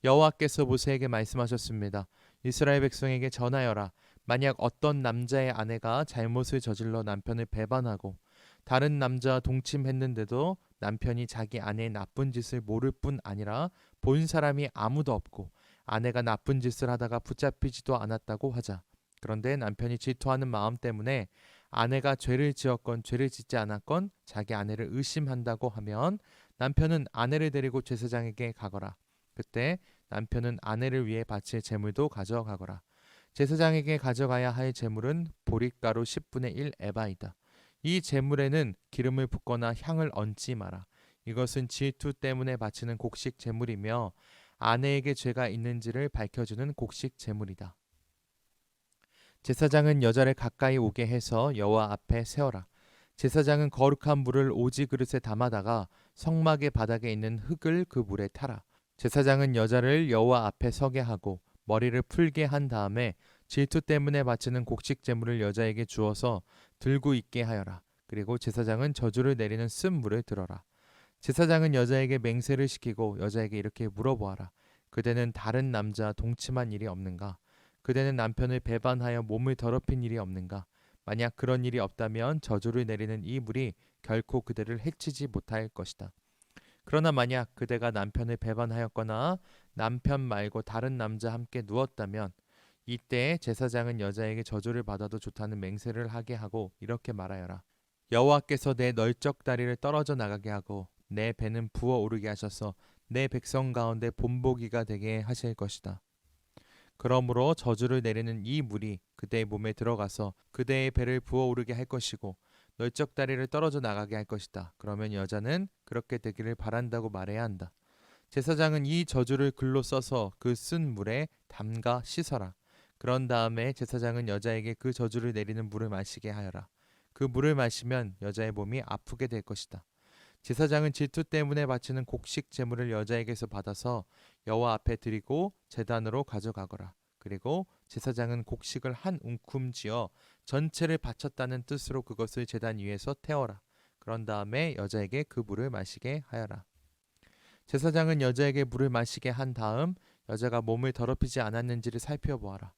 여호와께서 모세에게 말씀하셨습니다. 이스라엘 백성에게 전하여라. 만약 어떤 남자의 아내가 잘못을 저질러 남편을 배반하고 다른 남자와 동침했는데도 남편이 자기 아내의 나쁜 짓을 모를 뿐 아니라 본 사람이 아무도 없고 아내가 나쁜 짓을 하다가 붙잡히지도 않았다고 하자. 그런데 남편이 질투하는 마음 때문에 아내가 죄를 지었건 죄를 짓지 않았건 자기 아내를 의심한다고 하면 남편은 아내를 데리고 제사장에게 가거라. 그때 남편은 아내를 위해 바칠 제물도 가져가거라. 제사장에게 가져가야 할 제물은 보릿가루 10분의 1 에바이다. 이 제물에는 기름을 붓거나 향을 얹지 마라. 이것은 질투 때문에 바치는 곡식 제물이며 아내에게 죄가 있는지를 밝혀주는 곡식 제물이다. 제사장은 여자를 가까이 오게 해서 여호와 앞에 세워라. 제사장은 거룩한 물을 오지 그릇에 담아다가 성막의 바닥에 있는 흙을 그 물에 타라. 제사장은 여자를 여호와 앞에 서게 하고 머리를 풀게 한 다음에 질투 때문에 바치는 곡식 제물을 여자에게 주어서 들고 있게 하여라. 그리고 제사장은 저주를 내리는 쓴 물을 들어라. 제사장은 여자에게 맹세를 시키고 여자에게 이렇게 물어보아라. 그대는 다른 남자 동침한 일이 없는가? 그대는 남편을 배반하여 몸을 더럽힌 일이 없는가? 만약 그런 일이 없다면 저주를 내리는 이 물이 결코 그대를 해치지 못할 것이다. 그러나 만약 그대가 남편을 배반하였거나 남편 말고 다른 남자 함께 누웠다면 이때 제사장은 여자에게 저주를 받아도 좋다는 맹세를 하게 하고 이렇게 말하여라. 여호와께서 내 널쩍 다리를 떨어져 나가게 하고 내 배는 부어오르게 하셔서 내 백성 가운데 본보기가 되게 하실 것이다. 그러므로 저주를 내리는 이 물이 그대의 몸에 들어가서 그대의 배를 부어오르게 할 것이고 널쩍 다리를 떨어져 나가게 할 것이다. 그러면 여자는 그렇게 되기를 바란다고 말해야 한다. 제사장은 이 저주를 글로 써서 그 쓴 물에 담가 씻어라. 그런 다음에 제사장은 여자에게 그 저주를 내리는 물을 마시게 하여라. 그 물을 마시면 여자의 몸이 아프게 될 것이다. 제사장은 질투 때문에 바치는 곡식 제물을 여자에게서 받아서 여호와 앞에 드리고 제단으로 가져가거라. 그리고 제사장은 곡식을 한 움큼 쥐어 전체를 바쳤다는 뜻으로 그것을 제단 위에서 태워라. 그런 다음에 여자에게 그 물을 마시게 하여라. 제사장은 여자에게 물을 마시게 한 다음 여자가 몸을 더럽히지 않았는지를 살펴보아라.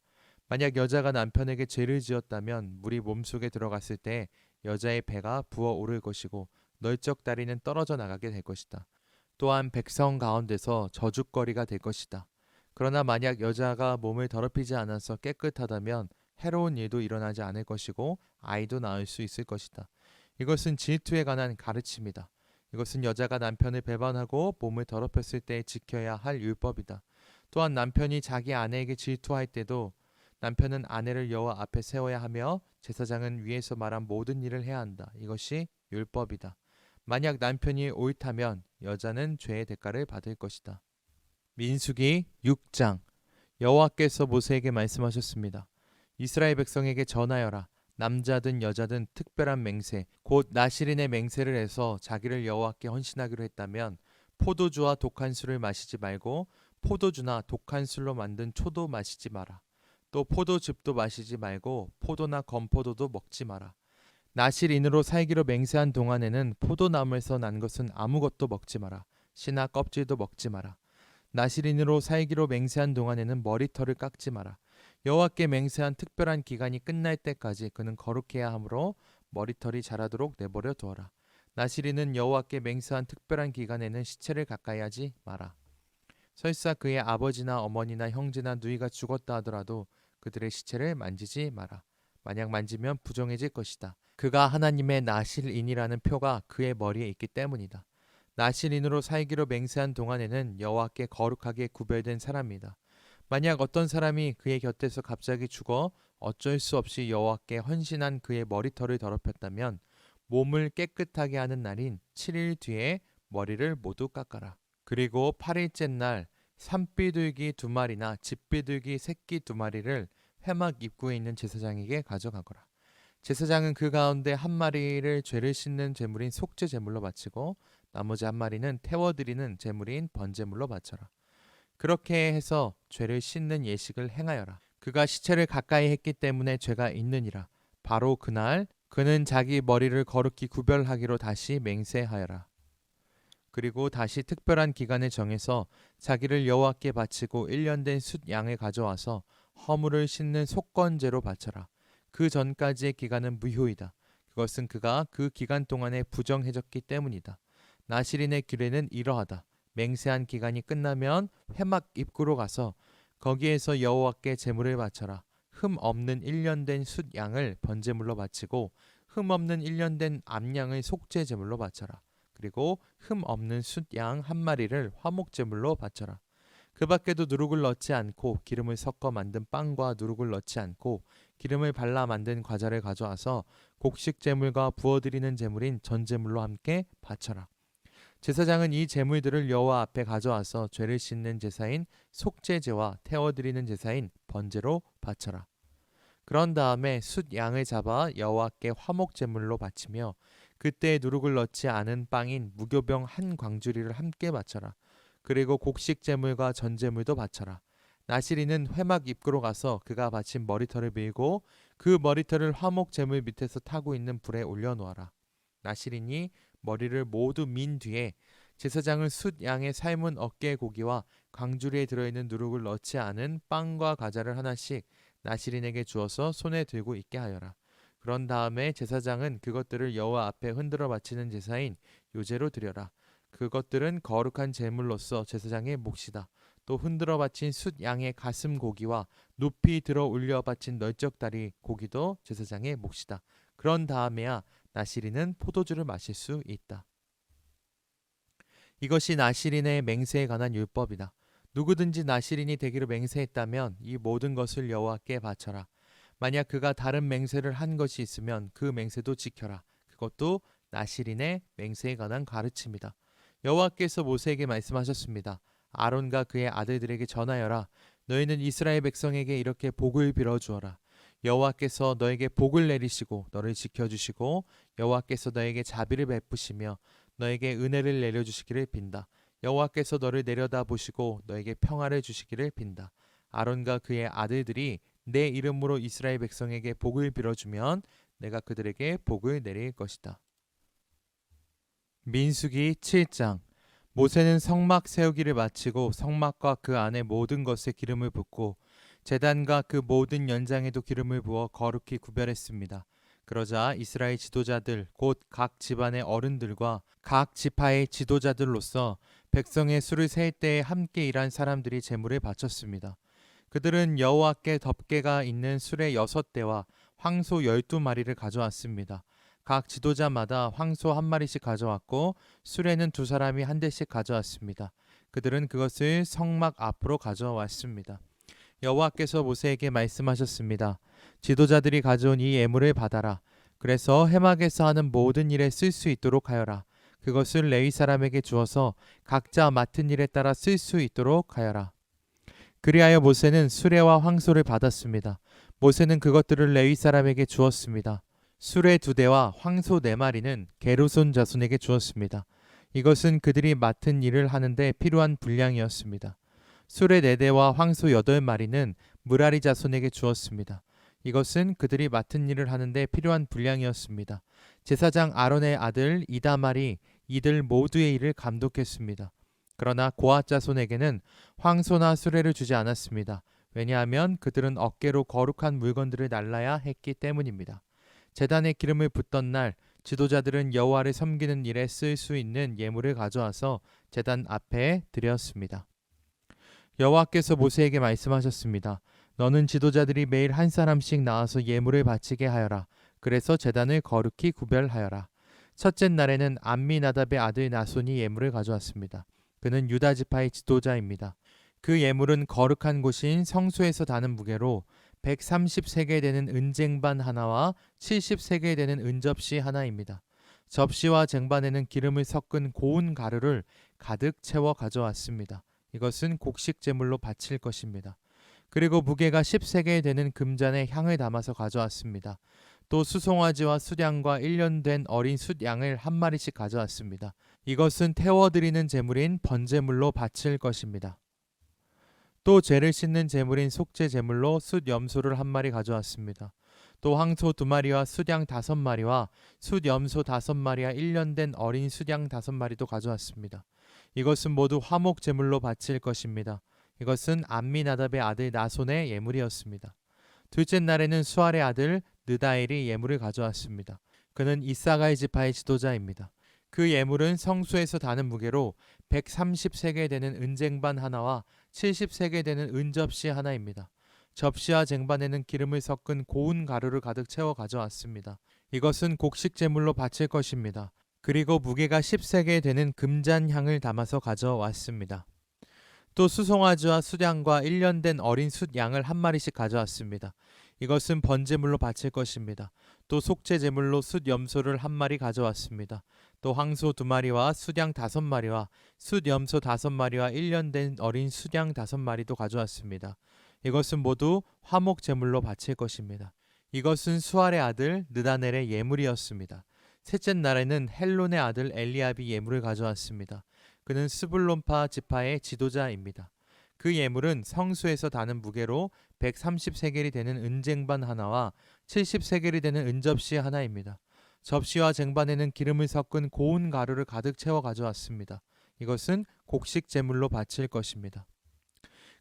만약 여자가 남편에게 죄를 지었다면 물이 몸속에 들어갔을 때 여자의 배가 부어오를 것이고 널쩍 다리는 떨어져 나가게 될 것이다. 또한 백성 가운데서 저주거리가 될 것이다. 그러나 만약 여자가 몸을 더럽히지 않아서 깨끗하다면 해로운 일도 일어나지 않을 것이고 아이도 낳을 수 있을 것이다. 이것은 질투에 관한 가르침이다. 이것은 여자가 남편을 배반하고 몸을 더럽혔을 때 지켜야 할 율법이다. 또한 남편이 자기 아내에게 질투할 때도 남편은 아내를 여호와 앞에 세워야 하며 제사장은 위에서 말한 모든 일을 해야 한다. 이것이 율법이다. 만약 남편이 옳다면 여자는 죄의 대가를 받을 것이다. 민수기 6장. 여호와께서 모세에게 말씀하셨습니다. 이스라엘 백성에게 전하여라. 남자든 여자든 특별한 맹세 곧 나실인의 맹세를 해서 자기를 여호와께 헌신하기로 했다면 포도주와 독한 술을 마시지 말고 포도주나 독한 술로 만든 초도 마시지 마라. 또 포도즙도 마시지 말고 포도나 건포도도 먹지 마라. 나실인으로 살기로 맹세한 동안에는 포도나무에서 난 것은 아무것도 먹지 마라. 씨나 껍질도 먹지 마라. 나실인으로 살기로 맹세한 동안에는 머리털을 깎지 마라. 여호와께 맹세한 특별한 기간이 끝날 때까지 그는 거룩해야 하므로 머리털이 자라도록 내버려 두어라. 나실인은 여호와께 맹세한 특별한 기간에는 시체를 가까이 하지 마라. 설사 그의 아버지나 어머니나 형제나 누이가 죽었다 하더라도 그들의 시체를 만지지 마라. 만약 만지면 부정해질 것이다. 그가 하나님의 나실인이라는 표가 그의 머리에 있기 때문이다. 나실인으로 살기로 맹세한 동안에는 여호와께 거룩하게 구별된 사람이다. 만약 어떤 사람이 그의 곁에서 갑자기 죽어 어쩔 수 없이 여호와께 헌신한 그의 머리털을 더럽혔다면 몸을 깨끗하게 하는 날인 7일 뒤에 머리를 모두 깎아라. 그리고 8일째 날 산비둘기 2마리나 집비둘기 새끼 2마리를 회막 입구에 있는 제사장에게 가져가거라. 제사장은 그 가운데 1마리를 죄를 씻는 제물인 속죄 제물로 바치고 나머지 1마리는 태워드리는 제물인 번제물로 바쳐라. 그렇게 해서 죄를 씻는 예식을 행하여라. 그가 시체를 가까이 했기 때문에 죄가 있느니라. 바로 그날 그는 자기 머리를 거룩히 구별하기로 다시 맹세하여라. 그리고 다시 특별한 기간을 정해서 자기를 여호와께 바치고 1년 된 숫 양을 가져와서 허물을 씻는 속건제로 바쳐라. 그 전까지의 기간은 무효이다. 그것은 그가 그 기간 동안에 부정해졌기 때문이다. 나실인의 규례는 이러하다. 맹세한 기간이 끝나면 회막 입구로 가서 거기에서 여호와께 제물을 바쳐라. 흠 없는 1년 된 숫 양을 번제물로 바치고 흠 없는 1년 된 암양을 속죄 제물로 바쳐라. 그리고 흠 없는 숫 양 한 마리를 화목 제물로 바쳐라. 그 밖에도 누룩을 넣지 않고 기름을 섞어 만든 빵과 누룩을 넣지 않고 기름을 발라 만든 과자를 가져와서 곡식 제물과 부어드리는 제물인 전제물로 함께 바쳐라. 제사장은 이 제물들을 여호와 앞에 가져와서 죄를 씻는 제사인 속죄제와 태워드리는 제사인 번제로 바쳐라. 그런 다음에 숫 양을 잡아 여호와께 화목 제물로 바치며 그때 누룩을 넣지 않은 빵인 무교병 한 광주리를 함께 바쳐라. 그리고 곡식 제물과 전제물도 바쳐라. 나시리는 회막 입구로 가서 그가 바친 머리털을 밀고 그 머리털을 화목 제물 밑에서 타고 있는 불에 올려놓아라. 나시린이 머리를 모두 민 뒤에 제사장은 숫 양의 삶은 어깨 고기와 광주리에 들어있는 누룩을 넣지 않은 빵과 과자를 하나씩 나시린에게 주어서 손에 들고 있게 하여라. 그런 다음에 제사장은 그것들을 여호와 앞에 흔들어 바치는 제사인 요제로 드려라. 그것들은 거룩한 제물로서 제사장의 몫이다. 또 흔들어 바친 숫 양의 가슴 고기와 높이 들어 올려 바친 널쩍다리 고기도 제사장의 몫이다. 그런 다음에야 나시린은 포도주를 마실 수 있다. 이것이 나시린의 맹세에 관한 율법이다. 누구든지 나시린이 되기로 맹세했다면 이 모든 것을 여호와께 바쳐라. 만약 그가 다른 맹세를 한 것이 있으면 그 맹세도 지켜라. 그것도 나시린의 맹세에 관한 가르침이다. 여호와께서 모세에게 말씀하셨습니다. 아론과 그의 아들들에게 전하여라. 너희는 이스라엘 백성에게 이렇게 복을 빌어 주어라. 여호와께서 너에게 복을 내리시고 너를 지켜주시고 여호와께서 너에게 자비를 베푸시며 너에게 은혜를 내려주시기를 빈다. 여호와께서 너를 내려다 보시고 너에게 평화를 주시기를 빈다. 아론과 그의 아들들이 내 이름으로 이스라엘 백성에게 복을 빌어주면 내가 그들에게 복을 내릴 것이다. 민수기 7장. 모세는 성막 세우기를 마치고 성막과 그 안에 모든 것에 기름을 붓고 제단과 그 모든 연장에도 기름을 부어 거룩히 구별했습니다. 그러자 이스라엘 지도자들 곧 각 집안의 어른들과 각 지파의 지도자들로서 백성의 수를 셀 때에 함께 일한 사람들이 제물을 바쳤습니다. 그들은 여호와께 덮개가 있는 수레 6대와 황소 12마리를 가져왔습니다. 각 지도자마다 황소 한 마리씩 가져왔고 수레는 2사람이 한 대씩 가져왔습니다. 그들은 그것을 성막 앞으로 가져왔습니다. 여호와께서 모세에게 말씀하셨습니다. 지도자들이 가져온 이 예물을 받아라. 그래서 회막에서 하는 모든 일에 쓸 수 있도록 하여라. 그것을 레위 사람에게 주어서 각자 맡은 일에 따라 쓸 수 있도록 하여라. 그리하여 모세는 수레와 황소를 받았습니다. 모세는 그것들을 레위 사람에게 주었습니다. 수레 2대와 황소 4마리는 게르손 자손에게 주었습니다. 이것은 그들이 맡은 일을 하는데 필요한 분량이었습니다. 수레 4대와 황소 8마리는 무라리 자손에게 주었습니다. 이것은 그들이 맡은 일을 하는데 필요한 분량이었습니다. 제사장 아론의 아들 이다말이 이들 모두의 일을 감독했습니다. 그러나 고앗 자손에게는 황소나 수레를 주지 않았습니다. 왜냐하면 그들은 어깨로 거룩한 물건들을 날라야 했기 때문입니다. 제단에 기름을 붓던 날 지도자들은 여호와를 섬기는 일에 쓸 수 있는 예물을 가져와서 제단 앞에 드렸습니다. 여호와께서 모세에게 말씀하셨습니다. 너는 지도자들이 매일 한 사람씩 나와서 예물을 바치게 하여라. 그래서 제단을 거룩히 구별하여라. 첫째 날에는 암미나답의 아들 나손이 예물을 가져왔습니다. 그는 유다 지파의 지도자입니다. 그 예물은 거룩한 곳인 성소에서 다는 무게로 130세겔 되는 은쟁반 하나와 70세겔 되는 은접시 하나입니다. 접시와 쟁반에는 기름을 섞은 고운 가루를 가득 채워 가져왔습니다. 이것은 곡식 제물로 바칠 것입니다. 그리고 무게가 10세겔 되는 금잔에 향을 담아서 가져왔습니다. 또 수송아지와 수량과 1년 된 어린 숫양을 한 마리씩 가져왔습니다. 이것은 태워드리는 제물인 번제물로 바칠 것입니다. 또 죄를 씻는 제물인 속죄 제물로 숫 염소를 한 마리 가져왔습니다. 또 황소 2마리와 숫양 5마리와 숫 염소 5마리와 1년 된 어린 숫양 5마리도 가져왔습니다. 이것은 모두 화목 제물로 바칠 것입니다. 이것은 암미나답의 아들 나손의 예물이었습니다. 둘째 날에는 수알의 아들 느다엘이 예물을 가져왔습니다. 그는 이사가의 지파의 지도자입니다. 그 예물은 성소에서 다는 무게로 130세겔 되는 은쟁반 하나와 70세겔 되는 은접시 하나입니다. 접시와 쟁반에는 기름을 섞은 고운 가루를 가득 채워 가져왔습니다. 이것은 곡식 제물로 바칠 것입니다. 그리고 무게가 10세겔 되는 금잔 향을 담아서 가져왔습니다. 또 수송아지와 숫양과 1년 된 어린 숫 양을 한 마리씩 가져왔습니다. 이것은 번제물로 바칠 것입니다. 또 속죄 제물로 숫 염소를 한 마리 가져왔습니다. 또 황소 2마리와 숫양 5마리와 숫 염소 5마리와 1년 된 어린 숫양 5마리도 가져왔습니다. 이것은 모두 화목 제물로 바칠 것입니다. 이것은 수알의 아들 느다넬의 예물이었습니다. 셋째 날에는 헬론의 아들 엘리압이 예물을 가져왔습니다. 그는 스불론파 지파의 지도자입니다. 그 예물은 성수에서 다는 무게로 130세겔이 되는 은쟁반 하나와 70세겔이 되는 은접시 하나입니다. 접시와 쟁반에는 기름을 섞은 고운 가루를 가득 채워 가져왔습니다. 이것은 곡식 제물로 바칠 것입니다.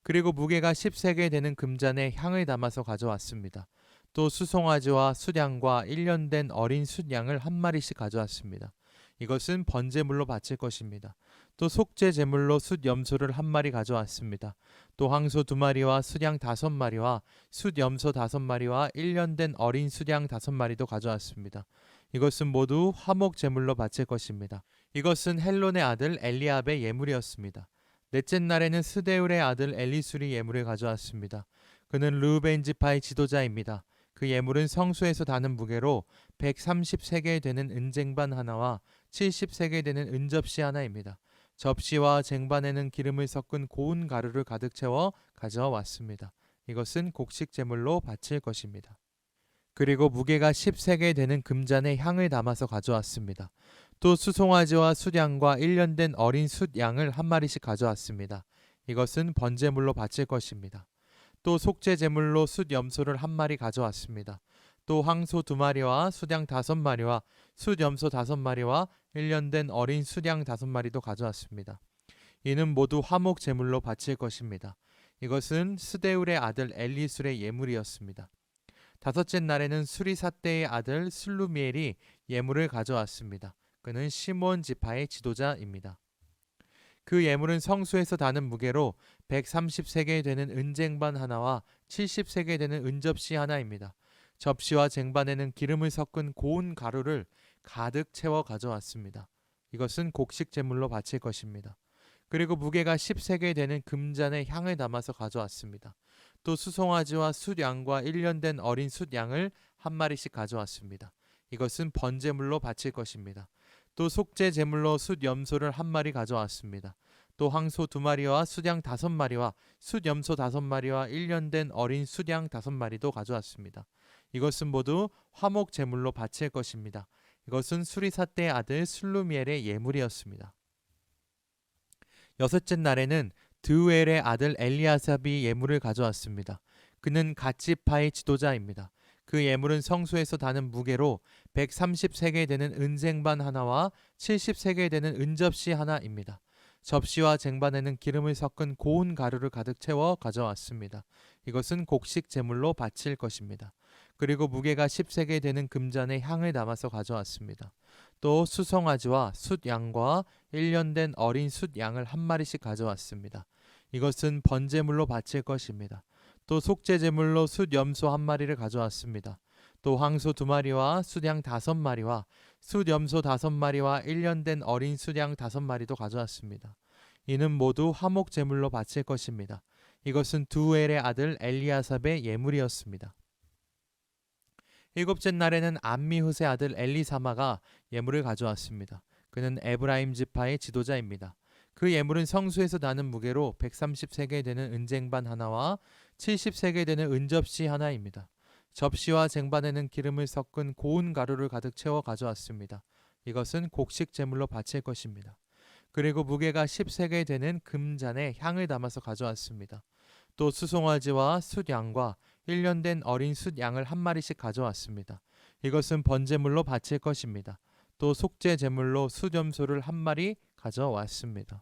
그리고 무게가 10세겔 되는 금잔에 향을 담아서 가져왔습니다. 또 수송아지와 숫양과 1년 된 어린 숫양을 한 마리씩 가져왔습니다. 이것은 번제물로 바칠 것입니다. 또 속죄 제물로 숫 염소를 한 마리 가져왔습니다. 또 황소 2마리와 숫양 5마리와 숫 염소 5마리와 1년 된 어린 숫양 5마리도 가져왔습니다. 이것은 모두 화목 제물로 바칠 것입니다. 이것은 헬론의 아들 엘리압의 예물이었습니다. 넷째 날에는 스데울의 아들 엘리술이 예물을 가져왔습니다. 그는 르우벤 지파의 지도자입니다. 그 예물은 성소에서 다는 무게로 130세겔 되는 은쟁반 하나와 70세겔 되는 은접시 하나입니다. 접시와 쟁반에는 기름을 섞은 고운 가루를 가득 채워 가져왔습니다. 이것은 곡식 제물로 바칠 것입니다. 그리고 무게가 10세겔 되는 금잔에 향을 담아서 가져왔습니다. 또 수송아지와 숫양과 1년 된 어린 숫 양을 한 마리씩 가져왔습니다. 이것은 번제물로 바칠 것입니다. 또 속죄 제물로 숫 염소를 한 마리 가져왔습니다. 또 황소 2마리와 숫양 5마리와 숫 염소 5마리와 1년 된 어린 숫양 5마리도 가져왔습니다. 이는 모두 화목 제물로 바칠 것입니다. 이것은 스데울의 아들 엘리술의 예물이었습니다. 다섯째 날에는 수리사떼의 아들 슬루미엘이 예물을 가져왔습니다. 그는 시몬 지파의 지도자입니다. 그 예물은 성소에서 다는 무게로 130세겔 되는 은쟁반 하나와 70세겔 되는 은접시 하나입니다. 접시와 쟁반에는 기름을 섞은 고운 가루를 가득 채워 가져왔습니다. 이것은 곡식 제물로 바칠 것입니다. 그리고 무게가 10세겔 되는 금잔에 향을 담아서 가져왔습니다. 또 수송아지와 숫 양과 1년 된 어린 숫 양을 한 마리씩 가져왔습니다. 이것은 번제물로 바칠 것입니다. 또 속죄 제물로 숫 염소를 한 마리 가져왔습니다. 또 황소 2마리와 숫양 5마리와 숫 염소 5마리와 1년 된 어린 숫양 5마리도 가져왔습니다. 이것은 모두 화목 제물로 바칠 것입니다. 이것은 수리사떼의 아들 슬루미엘의 예물이었습니다. 여섯째 날에는 드우엘의 아들 엘리아삽이 예물을 가져왔습니다. 그는 갓지파의 지도자입니다. 그 예물은 성소에서 다는 무게로 130세겔 되는 은쟁반 하나와 70세겔 되는 은접시 하나입니다. 접시와 쟁반에는 기름을 섞은 고운 가루를 가득 채워 가져왔습니다. 이것은 곡식 제물로 바칠 것입니다. 그리고 무게가 10세겔 되는 금잔에 향을 담아서 가져왔습니다. 또 수송아지와 숫 양과 1년 된 어린 숫 양을 한 마리씩 가져왔습니다. 이것은 번제물로 바칠 것입니다. 또 속죄 제물로 숫 염소 한 마리를 가져왔습니다. 또 황소 2마리와 숫양 5마리와 숫 염소 5마리와 1년 된 어린 숫양 5마리도 가져왔습니다. 이는 모두 화목 제물로 바칠 것입니다. 이것은 두엘의 아들 엘리아삽의 예물이었습니다. 일곱째 날에는 암미훗의 아들 엘리사마가 예물을 가져왔습니다. 그는 에브라임 지파의 지도자입니다. 그 예물은 성소에서 나는 무게로 130세겔 되는 은쟁반 하나와 70세겔 되는 은접시 하나입니다. 접시와 쟁반에는 기름을 섞은 고운 가루를 가득 채워 가져왔습니다. 이것은 곡식 제물로 바칠 것입니다. 그리고 무게가 10세겔 되는 금잔에 향을 담아서 가져왔습니다. 또 수송아지와 숫 양과 1년 된 어린 숫 양을 한 마리씩 가져왔습니다. 이것은 번제물로 바칠 것입니다. 또 속죄 제물로 숫 염소를 한 마리 가져왔습니다.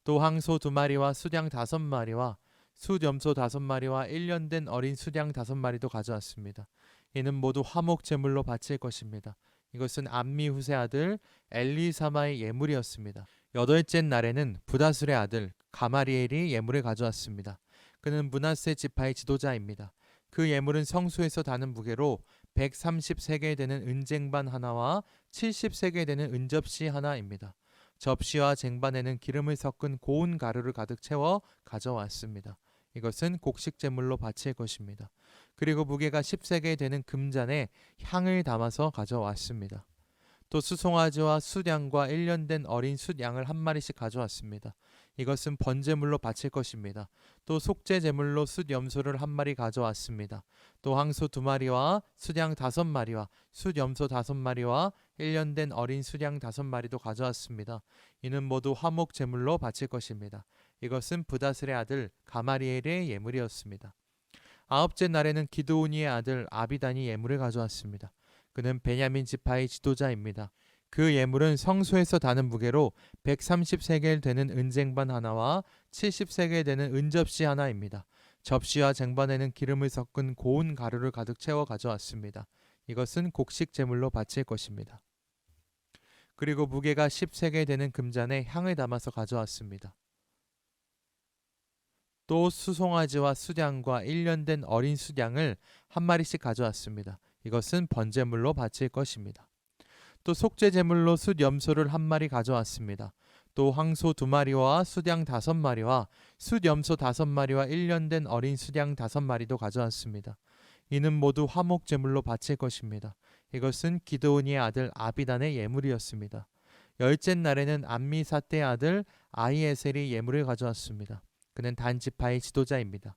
또 황소 2마리와 숫양 5마리와 숫 염소 5마리와 1년 된 어린 숫양 5마리도 가져왔습니다. 이는 모두 화목 제물로 바칠 것입니다. 이것은 암미훗의 아들 엘리사마의 예물이었습니다. 여덟째 날에는 부다술의 아들 가마리엘이 예물을 가져왔습니다. 그는 므낫세 지파의 지도자입니다. 그 예물은 성소에서 다는 무게로 130세겔 되는 은쟁반 하나와 70세겔 되는 은접시 하나입니다. 접시와 쟁반에는 기름을 섞은 고운 가루를 가득 채워 가져왔습니다. 이것은 곡식 제물로 바칠 것입니다. 그리고 무게가 10세겔 되는 금잔에 향을 담아서 가져왔습니다. 또 수송아지와 숫양과 1년 된 어린 숫양을 한 마리씩 가져왔습니다. 이것은 번제물로 바칠 것입니다. 또 속죄 제물로 숫염소를 한 마리 가져왔습니다. 또 황소 2마리와 숫양 5마리와 숫염소 5마리와 1년 된 어린 숫양 5마리도 가져왔습니다. 이는 모두 화목 제물로 바칠 것입니다. 이것은 브다슬의 아들 가마리엘의 예물이었습니다. 아홉째 날에는 기드오니의 아들 아비단이 예물을 가져왔습니다. 그는 베냐민 지파의 지도자입니다. 그 예물은 성소에서 다는 무게로 130세겔 되는 은쟁반 하나와 70세겔 되는 은접시 하나입니다. 접시와 쟁반에는 기름을 섞은 고운 가루를 가득 채워 가져왔습니다. 이것은 곡식 제물로 바칠 것입니다. 그리고 무게가 10세겔 되는 금잔에 향을 담아서 가져왔습니다. 또 수송아지와 숫양과 1년 된 어린 숫양을 한 마리씩 가져왔습니다. 이것은 번제물로 바칠 것입니다. 또 속죄 제물로 숫염소를 한 마리 가져왔습니다. 또 황소 2마리와 숫양 5마리와 숫염소 5마리와 1년 된 어린 숫양 5마리도 가져왔습니다. 이는 모두 화목 제물로 바칠 것입니다. 이것은 기드오니의 아들 아비단의 예물이었습니다. 열째 날에는 암미사떼의 아들 아히에셀이 예물을 가져왔습니다. 그는 단 지파의 지도자입니다.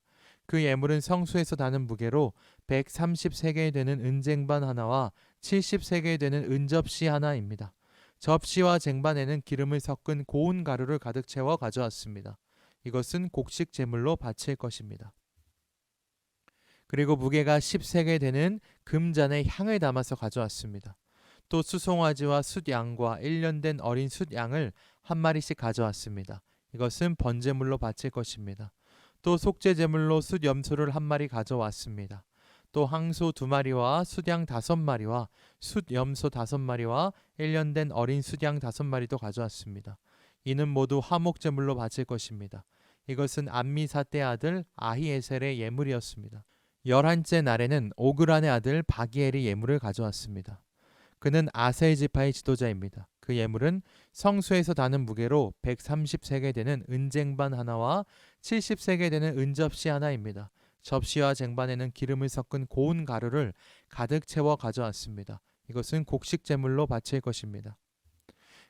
그 예물은 성소에서 다는 무게로 130세겔 되는 은쟁반 하나와 70세겔 되는 은접시 하나입니다. 접시와 쟁반에는 기름을 섞은 고운 가루를 가득 채워 가져왔습니다. 이것은 곡식 제물로 바칠 것입니다. 그리고 무게가 10세겔 되는 금잔에 향을 담아서 가져왔습니다. 또 수송아지와 숫양과 1년 된 어린 숫양을 한 마리씩 가져왔습니다. 이것은 번제물로 바칠 것입니다. 또 속죄 제물로 숫염소를 한 마리 가져왔습니다. 또 황소 2마리와 숫양 5마리와 숫염소 5마리와 1년 된 어린 숫양 5마리도 가져왔습니다. 이는 모두 화목 제물로 바칠 것입니다. 이것은 암미사떼 아들 아히에셀의 예물이었습니다. 11째 날에는 오그란의 아들 바기엘이 예물을 가져왔습니다. 그는 아셀 지파의 지도자입니다. 그 예물은 성소에서 다는 무게로 130세겔 되는 은쟁반 하나와 70세겔 되는 은접시 하나입니다. 접시와 쟁반에는 기름을 섞은 고운 가루를 가득 채워 가져왔습니다. 이것은 곡식 제물로 바칠 것입니다.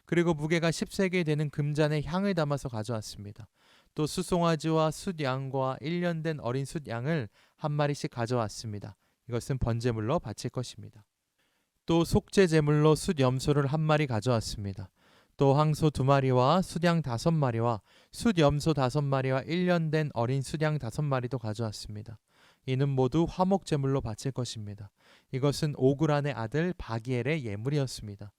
그리고 무게가 10세겔 되는 금잔에 향을 담아서 가져왔습니다. 또 수송아지와 숫양과 1년 된 어린 숫양을 한 마리씩 가져왔습니다. 이것은 번제물로 바칠 것입니다. 또 속죄 제물로 숫염소를 한 마리 가져왔습니다. 또 황소 2마리와 숫양 5마리와 숫염소 5마리와 1년 된 어린 숫양 5마리도 가져왔습니다. 이는 모두 화목 제물로 바칠 것입니다. 이것은 오그란의 아들 바기엘의 예물이었습니다.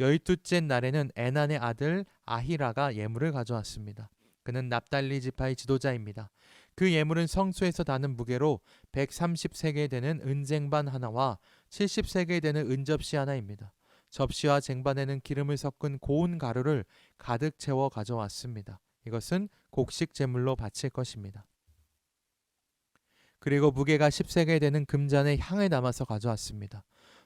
12째 날에는 에난의 아들 아히라가 예물을 가져왔습니다. 그는 납달리 지파의 지도자입니다. 그 예물은 성소에서 다는 무게로 130세겔 되는 은쟁반 하나와 70세겔 되는 은접시 하나입니다. 접시와 쟁반에는 기름을 섞은 고운 가루를 가득 채워 가져왔습니다. 이것은 곡식 제물로 바칠 것입니다. 그리고 무게가 10세겔 되는 금잔에 향을 담아서 가져왔습니다.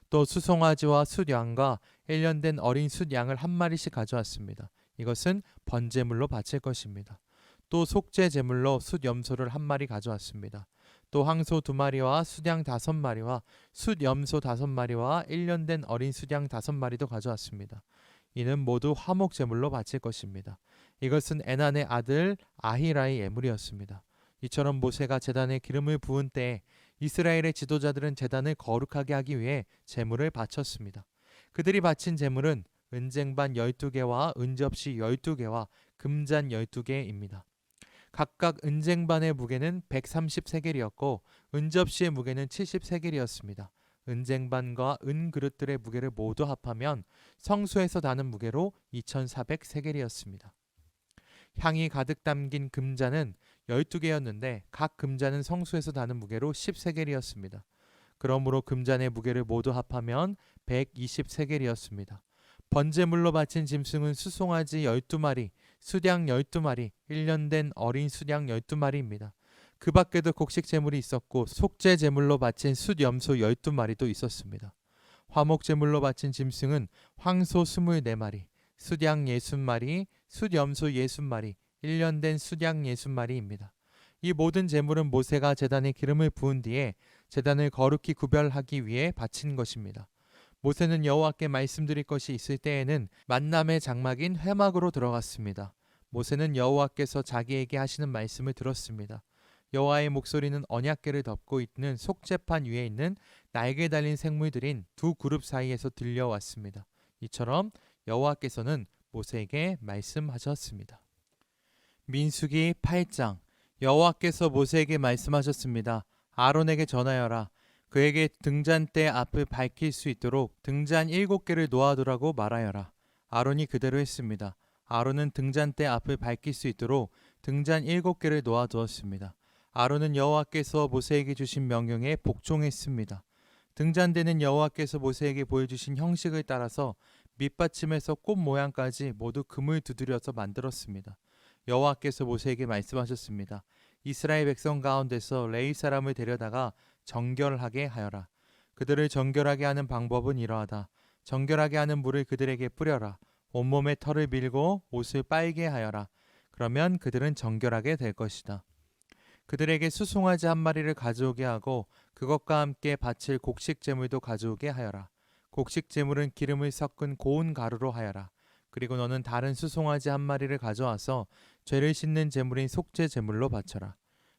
또 수송아지와 숫양과 1년 된 어린 숫양을 한 마리씩 가져왔습니다. 이것은 번제물로 바칠 것입니다. 또 속죄 제물로 숫염소를 한 마리 가져왔습니다. 또 황소 2마리와 숫양 5마리와 숫염소 5마리와 1년 된 어린 숫양 5마리도 가져왔습니다. 이는 모두 화목 제물로 바칠 것입니다. 이것은 에난의 아들 아히라의 예물이었습니다. 이처럼 모세가 제단에 기름을 부은 때에 이스라엘의 지도자들은 제단을 거룩하게 하기 위해 제물을 바쳤습니다. 그들이 바친 제물은 은쟁반 12개와 은접시 12개와 금잔 12개입니다. 각각 은쟁반의 무게는 130세겔이었고 은접시의 무게는 70세겔이었습니다. 은쟁반과 은그릇들의 무게를 모두 합하면 성소에서 나는 무게로 2400세겔이었습니다. 향이 가득 담긴 금잔은 12개였는데 각 금잔은 성소에서 나는 무게로 10세겔이었습니다. 그러므로 금잔의 무게를 모두 합하면 120세겔이었습니다. 번제물로 바친 짐승은 수송아지 12마리, 수양 12마리, 1년 된 어린 수양 12마리입니다. 그 밖에도 곡식 제물이 있었고 속죄 제물로 바친 숫 염소 12마리도 있었습니다. 화목 제물로 바친 짐승은 황소 24마리, 숫양 60마리, 숫 염소 60마리, 1년 된 숫양 60마리입니다. 이 모든 제물은 모세가 제단에 기름을 부은 뒤에 제단을 거룩히 구별하기 위해 바친 것입니다. 모세는 여호와께 말씀드릴 것이 있을 때에는 만남의 장막인 회막으로 들어갔습니다. 모세는 여호와께서 자기에게 하시는 말씀을 들었습니다. 여호와의 목소리는 언약궤를 덮고 있는 속죄판 위에 있는 날개 달린 생물들인 두 그룹 사이에서 들려왔습니다. 이처럼 여호와께서는 모세에게 말씀하셨습니다. 민수기 8장. 여호와께서 모세에게 말씀하셨습니다. 아론에게 전하여라. 그에게 등잔대 앞을 밝힐 수 있도록 등잔 7개를 놓아두라고 말하여라. 아론이 그대로 했습니다. 아론은 등잔대 앞을 밝힐 수 있도록 등잔 7개를 놓아두었습니다. 아론은 여호와께서 모세에게 주신 명령에 복종했습니다. 등잔대는 여호와께서 모세에게 보여주신 형식을 따라서 밑받침에서 꽃 모양까지 모두 금을 두드려서 만들었습니다. 여호와께서 모세에게 말씀하셨습니다. 이스라엘 백성 가운데서 레위 사람을 데려다가 정결하게 하여라. 그들을 정결하게 하는 방법은 이러하다. 정결하게 하는 물을 그들에게 뿌려라. 온몸에 털을 밀고 옷을 빨게 하여라. 그러면 그들은 정결하게 될 것이다. 그들에게 수송아지 한 마리를 가져오게 하고 그것과 함께 바칠 곡식 제물도 가져오게 하여라. 곡식 제물은 기름을 섞은 고운 가루로 하여라. 그리고 너는 다른 수송아지 한 마리를 가져와서 죄를 씻는 제물인 속죄 제물로 바쳐라.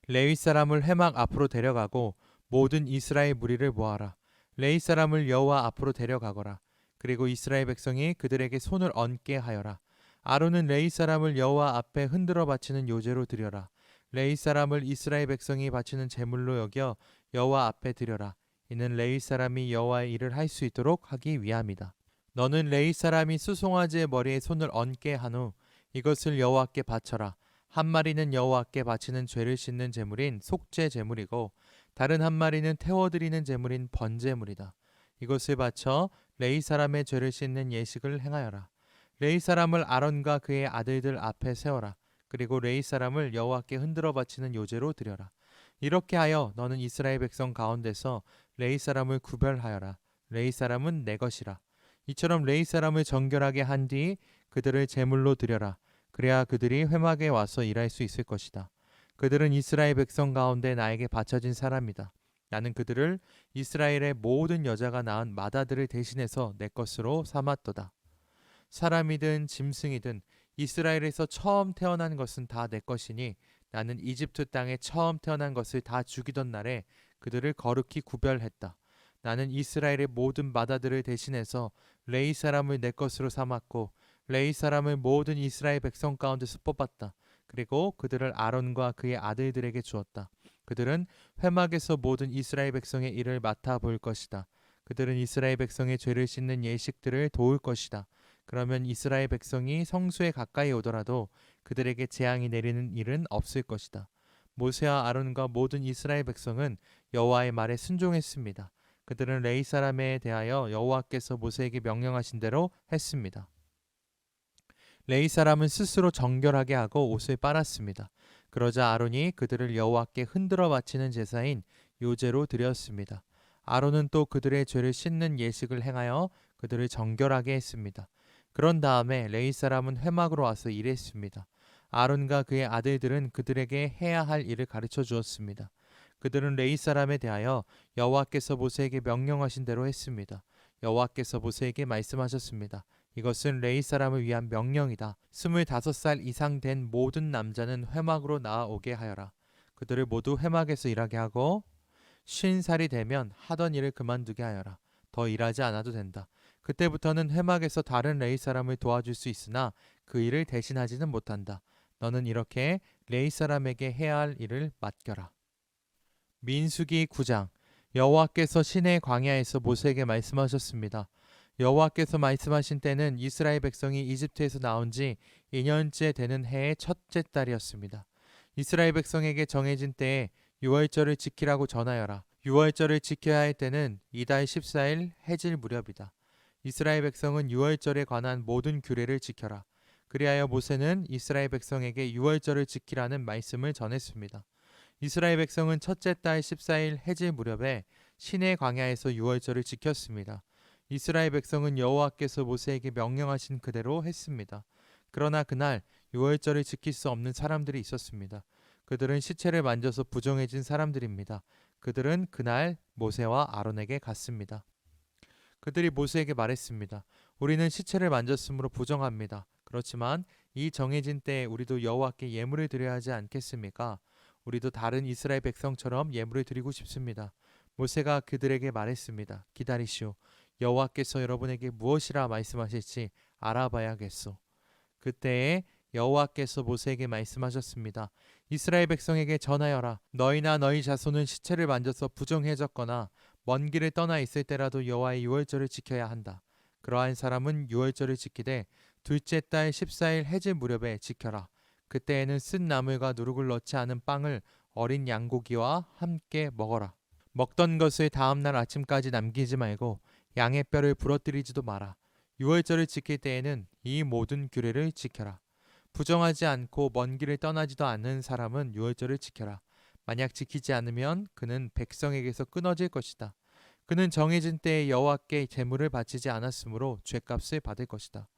레위 사람을 회막 앞으로 데려가고 모든 이스라엘 무리를 모아라. 레위 사람을 여호와 앞으로 데려가거라. 그리고 이스라엘 백성이 그들에게 손을 얹게 하여라. 아론은 레위 사람을 여호와 앞에 흔들어 바치는 요제로 드려라. 레위 사람을 이스라엘 백성이 바치는 제물로 여겨 여호와 앞에 드려라. 이는 레위 사람이 여호와의 일을 할 수 있도록 하기 위함이다. 너는 레위 사람이 수송아지의 머리에 손을 얹게 한 후 이것을 여호와께 바쳐라. 한 마리는 여호와께 바치는 죄를 씻는 제물인 속죄 제물이고 다른 한 마리는 태워드리는 제물인 번제물이다. 이것을 바쳐 레위 사람의 죄를 씻는 예식을 행하여라. 레위 사람을 아론과 그의 아들들 앞에 세워라. 그리고 레위 사람을 여호와께 흔들어 바치는 요제로 드려라. 이렇게 하여 너는 이스라엘 백성 가운데서 레위 사람을 구별하여라. 레위 사람은 내 것이라. 이처럼 레위 사람을 정결하게 한 뒤 그들을 제물로 드려라. 그래야 그들이 회막에 와서 일할 수 있을 것이다. 그들은 이스라엘 백성 가운데 나에게 바쳐진 사람이다. 나는 그들을 이스라엘의 모든 여자가 낳은 맏아들을 대신해서 내 것으로 삼았도다. 사람이든 짐승이든 이스라엘에서 처음 태어난 것은 다 내 것이니 나는 이집트 땅에 처음 태어난 것을 다 죽이던 날에 그들을 거룩히 구별했다. 나는 이스라엘의 모든 맏아들을 대신해서 레위 사람을 내 것으로 삼았고 레위 사람을 모든 이스라엘 백성 가운데서 뽑았다. 그리고 그들을 아론과 그의 아들들에게 주었다. 그들은 회막에서 모든 이스라엘 백성의 일을 맡아 볼 것이다. 그들은 이스라엘 백성의 죄를 씻는 예식들을 도울 것이다. 그러면 이스라엘 백성이 성수에 가까이 오더라도 그들에게 재앙이 내리는 일은 없을 것이다. 모세와 아론과 모든 이스라엘 백성은 여호와의 말에 순종했습니다. 그들은 레위 사람에 대하여 여호와께서 모세에게 명령하신 대로 했습니다. 레위 사람은 스스로 정결하게 하고 옷을 빨았습니다. 그러자 아론이 그들을 여호와께 흔들어 바치는 제사인 요제로 드렸습니다. 아론은 또 그들의 죄를 씻는 예식을 행하여 그들을 정결하게 했습니다. 그런 다음에 레위 사람은 회막으로 와서 일했습니다. 아론과 그의 아들들은 그들에게 해야 할 일을 가르쳐 주었습니다. 그들은 레위 사람에 대하여 여호와께서 모세에게 명령하신 대로 했습니다. 여호와께서 모세에게 말씀하셨습니다. 이것은 레위 사람을 위한 명령이다. 25살 이상 된 모든 남자는 회막으로 나아오게 하여라. 그들을 모두 회막에서 일하게 하고 50살이 되면 하던 일을 그만두게 하여라. 더 일하지 않아도 된다. 그때부터는 회막에서 다른 레위 사람을 도와줄 수 있으나 그 일을 대신하지는 못한다. 너는 이렇게 레위 사람에게 해야 할 일을 맡겨라. 민수기 9장. 여호와께서 시내 광야에서 모세에게 말씀하셨습니다. 여호와께서 말씀하신 때는 이스라엘 백성이 이집트에서 나온 지 2년째 되는 해의 첫째 달이었습니다. 이스라엘 백성에게 정해진 때에 유월절을 지키라고 전하여라. 유월절을 지켜야 할 때는 이달 14일 해질 무렵이다. 이스라엘 백성은 유월절에 관한 모든 규례를 지켜라. 그리하여 모세는 이스라엘 백성에게 유월절을 지키라는 말씀을 전했습니다. 이스라엘 백성은 첫째 달 14일 해질 무렵에 시내 광야에서 유월절을 지켰습니다. 이스라엘 백성은 여호와께서 모세에게 명령하신 그대로 했습니다. 그러나 그날 유월절을 지킬 수 없는 사람들이 있었습니다. 그들은 시체를 만져서 부정해진 사람들입니다. 그들은 그날 모세와 아론에게 갔습니다. 그들이 모세에게 말했습니다. 우리는 시체를 만졌으므로 부정합니다. 그렇지만 이 정해진 때에 우리도 여호와께 예물을 드려야 하지 않겠습니까? 우리도 다른 이스라엘 백성처럼 예물을 드리고 싶습니다. 모세가 그들에게 말했습니다. 기다리시오. 여호와께서 여러분에게 무엇이라 말씀하실지 알아봐야겠소. 그때에 여호와께서 모세에게 말씀하셨습니다. 이스라엘 백성에게 전하여라. 너희나 너희 자손은 시체를 만져서 부정해졌거나 먼 길을 떠나 있을 때라도 여호와의 유월절을 지켜야 한다. 그러한 사람은 유월절을 지키되 둘째 달 14일 해질 무렵에 지켜라. 그때에는 쓴 나물과 누룩을 넣지 않은 빵을 어린 양고기와 함께 먹어라. 먹던 것을 다음 날 아침까지 남기지 말고 양의 뼈를 부러뜨리지도 마라. 유월절을 지킬 때에는 이 모든 규례를 지켜라. 부정하지 않고 먼 길을 떠나지도 않는 사람은 유월절을 지켜라. 만약 지키지 않으면 그는 백성에게서 끊어질 것이다. 그는 정해진 때에 여호와께 제물을 바치지 않았으므로 죄값을 받을 것이다.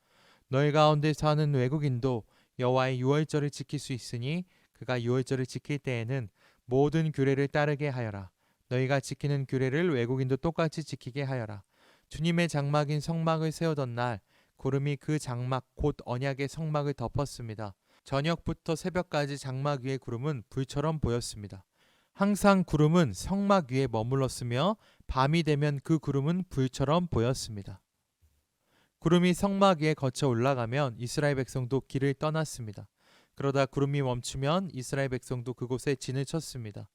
너희 가운데 사는 외국인도 여호와의 유월절을 지킬 수 있으니 그가 유월절을 지킬 때에는 모든 규례를 따르게 하여라. 너희가 지키는 규례를 외국인도 똑같이 지키게 하여라. 주님의 장막인 성막을 세우던 날 구름이 그 장막 곧 언약의 성막을 덮었습니다. 저녁부터 새벽까지 장막 위의 구름은 불처럼 보였습니다. 항상 구름은 성막 위에 머물렀으며 밤이 되면 그 구름은 불처럼 보였습니다. 구름이 성막 위에 거쳐 올라가면 이스라엘 백성도 길을 떠났습니다. 그러다 구름이 멈추면 이스라엘 백성도 그곳에 진을 쳤습니다.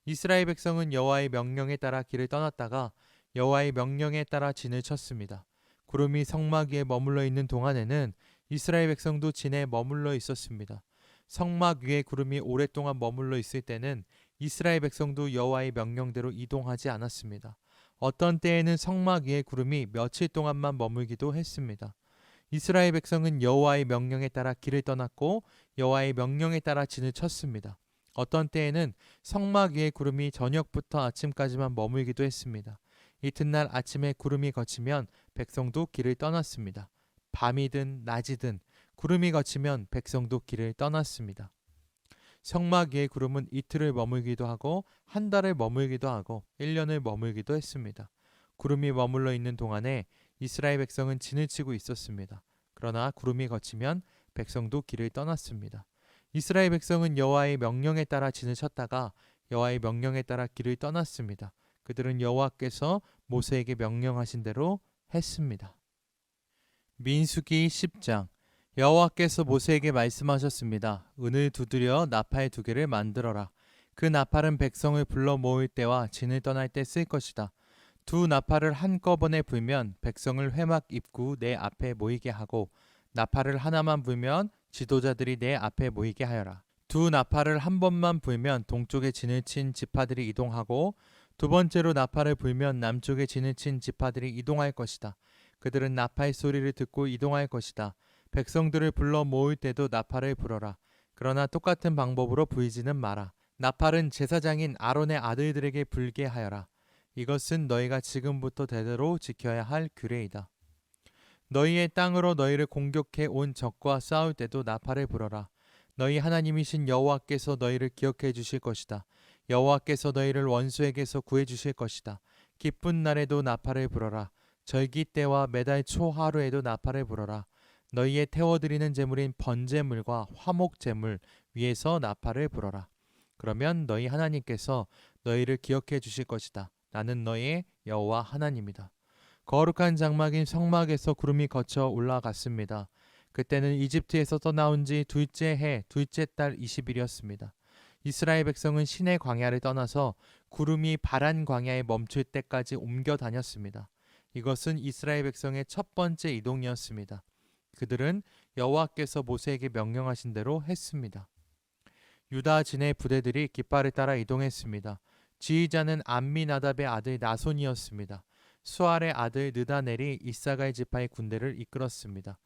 이스라엘 백성은 여호와의 명령에 따라 길을 떠났다가 여호와의 명령에 따라 진을 쳤습니다. 구름이 성막 위에 머물러 있는 동안에는 이스라엘 백성도 진에 머물러 있었습니다. 성막 위에 구름이 오랫동안 머물러 있을 때는 이스라엘 백성도 여호와의 명령대로 이동하지 않았습니다. 어떤 때에는 성막 위에 구름이 며칠 동안만 머물기도 했습니다. 이스라엘 백성은 여호와의 명령에 따라 길을 떠났고 여호와의 명령에 따라 진을 쳤습니다. 어떤 때에는 성막 위에 구름이 저녁부터 아침까지만 머물기도 했습니다. 이튿날 아침에 구름이 걷히면 백성도 길을 떠났습니다. 밤이든 낮이든 구름이 걷히면 백성도 길을 떠났습니다. 성막 위의 구름은 이틀을 머물기도 하고 한 달을 머물기도 하고 1년을 머물기도 했습니다. 구름이 머물러 있는 동안에 이스라엘 백성은 진을 치고 있었습니다. 그러나 구름이 걷히면 백성도 길을 떠났습니다. 이스라엘 백성은 여호와의 명령에 따라 진을 쳤다가 여호와의 명령에 따라 길을 떠났습니다. 그들은 여호와께서 모세에게 명령하신 대로 했습니다. 민수기 10장. 여호와께서 모세에게 말씀하셨습니다. 은을 두드려 나팔 2개를 만들어라. 그 나팔은 백성을 불러 모을 때와 진을 떠날 때 쓸 것이다. 두 나팔을 한꺼번에 불면 백성을 회막 입구 내 앞에 모이게 하고 나팔을 하나만 불면 지도자들이 내 앞에 모이게 하여라. 두 나팔을 한 번만 불면 동쪽에 진을 친 지파들이 이동하고 두 번째로 나팔을 불면 남쪽에 진을 친 지파들이 이동할 것이다. 그들은 나팔 소리를 듣고 이동할 것이다. 백성들을 불러 모을 때도 나팔을 불어라. 그러나 똑같은 방법으로 불지는 마라. 나팔은 제사장인 아론의 아들들에게 불게 하여라. 이것은 너희가 지금부터 대대로 지켜야 할 규례이다. 너희의 땅으로 너희를 공격해 온 적과 싸울 때도 나팔을 불어라. 너희 하나님이신 여호와께서 너희를 기억해 주실 것이다. 여호와께서 너희를 원수에게서 구해 주실 것이다. 기쁜 날에도 나팔을 불어라. 절기 때와 매달 초 하루에도 나팔을 불어라. 너희의 태워드리는 제물인 번제물과 화목제물 위에서 나팔을 불어라. 그러면 너희 하나님께서 너희를 기억해 주실 것이다. 나는 너희의 여호와 하나님이다. 거룩한 장막인 성막에서 구름이 거쳐 올라갔습니다. 그때는 이집트에서 떠나온 지 둘째 해 둘째 달 20일이었습니다. 이스라엘 백성은 시내 광야를 떠나서 구름이 바란 광야에 멈출 때까지 옮겨 다녔습니다. 이것은 이스라엘 백성의 첫 번째 이동이었습니다. 그들은 여호와께서 모세에게 명령하신 대로 했습니다. 유다 진의 부대들이 깃발을 따라 이동했습니다. 지휘자는 암미나답의 아들 나손이었습니다. 수알의 아들 느다넬이 이사갈 지파의 군대를 이끌었습니다.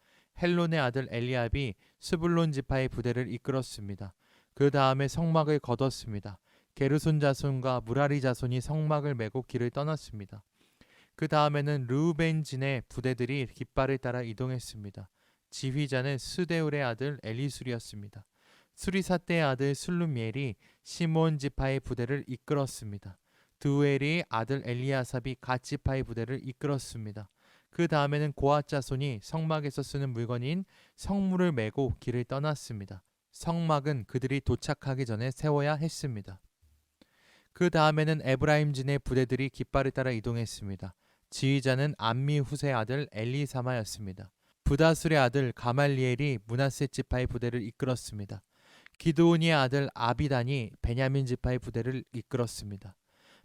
헬론의 아들 엘리압이 스불론 지파의 부대를 이끌었습니다. 그 다음에 성막을 걷었습니다. 게르손 자손과 무라리 자손이 성막을 메고 길을 떠났습니다. 그 다음에는 르우벤진의 부대들이 깃발을 따라 이동했습니다. 지휘자는 스데울의 아들 엘리술이었습니다. 수리사떼의 아들 슬루미엘이 시몬 지파의 부대를 이끌었습니다. 드우엘이 아들 엘리아삽이 갓 지파의 부대를 이끌었습니다. 그 다음에는 고앗 자손이 성막에서 쓰는 물건인 성물을 메고 길을 떠났습니다. 성막은 그들이 도착하기 전에 세워야 했습니다. 그 다음에는 에브라임진의 부대들이 깃발을 따라 이동했습니다. 지휘자는 암미후세 아들 엘리사마였습니다. 부다술의 아들 가말리엘이 므낫세 지파의 부대를 이끌었습니다. 기드온의 아들 아비단이 베냐민 지파의 부대를 이끌었습니다.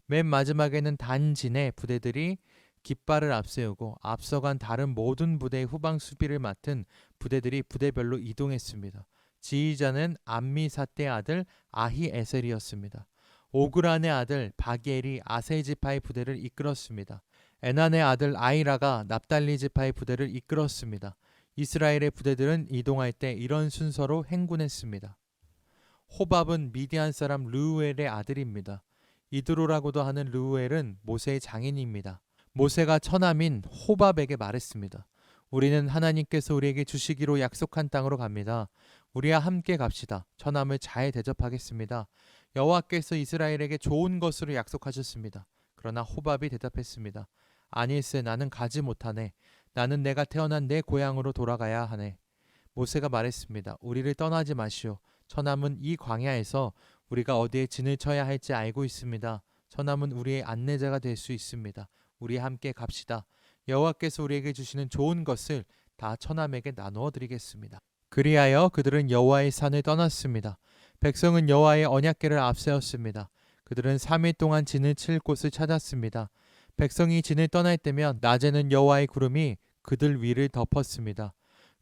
맨 마지막에는 단진의 부대들이 깃발을 앞세우고 앞서간 다른 모든 부대의 후방 수비를 맡은 부대들이 부대별로 이동했습니다. 지휘자는 암미사떼의 아들 아히에셀이었습니다. 오그란의 아들 바기엘이 아세 지파의 부대를 이끌었습니다. 에난의 아들 아이라가 납달리 지파의 부대를 이끌었습니다. 이스라엘의 부대들은 이동할 때 이런 순서로 행군했습니다. 호밥은 미디안 사람 르우엘의 아들입니다. 이드로라고도 하는 르우엘은 모세의 장인입니다. 모세가 처남인 호밥에게 말했습니다. 우리는 하나님께서 우리에게 주시기로 약속한 땅으로 갑니다. 우리와 함께 갑시다. 처남을 잘 대접하겠습니다. 여호와께서 이스라엘에게 좋은 것으로 약속하셨습니다. 그러나 호밥이 대답했습니다. 아닐세, 나는 가지 못하네. 나는 내가 태어난 내 고향으로 돌아가야 하네. 모세가 말했습니다. 우리를 떠나지 마시오. 처남은 이 광야에서 우리가 어디에 진을 쳐야 할지 알고 있습니다. 처남은 우리의 안내자가 될 수 있습니다. 우리 함께 갑시다. 여호와께서 우리에게 주시는 좋은 것을 다 처남에게 나누어 드리겠습니다. 그리하여 그들은 여호와의 산을 떠났습니다. 백성은 여호와의 언약궤를 앞세웠습니다. 그들은 3일 동안 진을 칠 곳을 찾았습니다. 백성이 진을 떠날 때면 낮에는 여호와의 구름이 그들 위를 덮었습니다.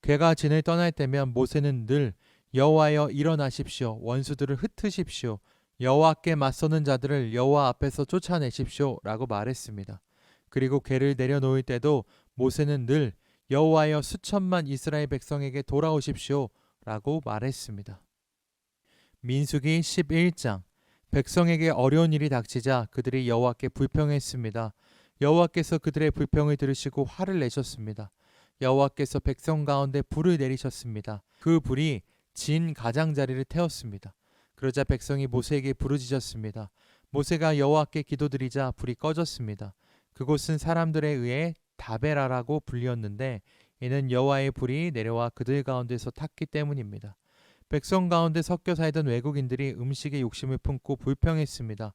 궤가 진을 떠날 때면 모세는 늘 여호와여 일어나십시오. 원수들을 흩으십시오. 여호와께 맞서는 자들을 여호와 앞에서 쫓아내십시오. 라고 말했습니다. 그리고 궤를 내려놓을 때도 모세는 늘 여호와여 수천만 이스라엘 백성에게 돌아오십시오. 라고 말했습니다. 민수기 11장. 백성에게 어려운 일이 닥치자 그들이 여호와께 불평했습니다. 여호와께서 그들의 불평을 들으시고 화를 내셨습니다. 여호와께서 백성 가운데 불을 내리셨습니다. 그 불이 진 가장자리를 태웠습니다. 그러자 백성이 모세에게 부르짖었습니다. 모세가 여호와께 기도드리자 불이 꺼졌습니다. 그곳은 사람들에 의해 다베라라고 불리었는데 이는 여호와의 불이 내려와 그들 가운데서 탔기 때문입니다. 백성 가운데 섞여 살던 외국인들이 음식에 욕심을 품고 불평했습니다.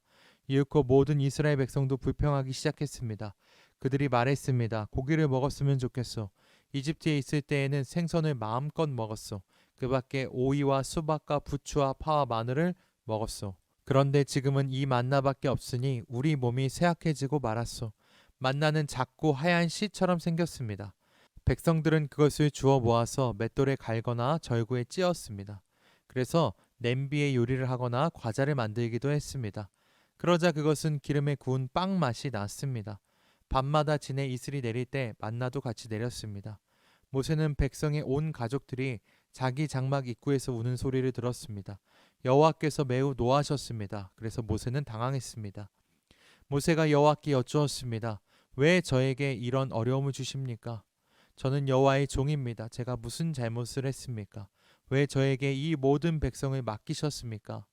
이윽고 모든 이스라엘 백성도 불평하기 시작했습니다. 그들이 말했습니다. 고기를 먹었으면 좋겠어. 이집트에 있을 때에는 생선을 마음껏 먹었어. 그 밖에 오이와 수박과 부추와 파와 마늘을 먹었어. 그런데 지금은 이 만나밖에 없으니 우리 몸이 쇠약해지고 말았어. 만나는 작고 하얀 씨처럼 생겼습니다. 백성들은 그것을 주워 모아서 맷돌에 갈거나 절구에 찧었습니다. 그래서 냄비에 요리를 하거나 과자를 만들기도 했습니다. 그러자 그것은 기름에 구운 빵 맛이 났습니다. 밤마다 진에 이슬이 내릴 때 만나도 같이 내렸습니다. 모세는 백성의 온 가족들이 자기 장막 입구에서 우는 소리를 들었습니다. 여호와께서 매우 노하셨습니다. 그래서 모세는 당황했습니다. 모세가 여호와께 여쭈었습니다. 왜 저에게 이런 어려움을 주십니까? 저는 여호와의 종입니다. 제가 무슨 잘못을 했습니까? 왜 저에게 이 모든 백성을 맡기셨습니까?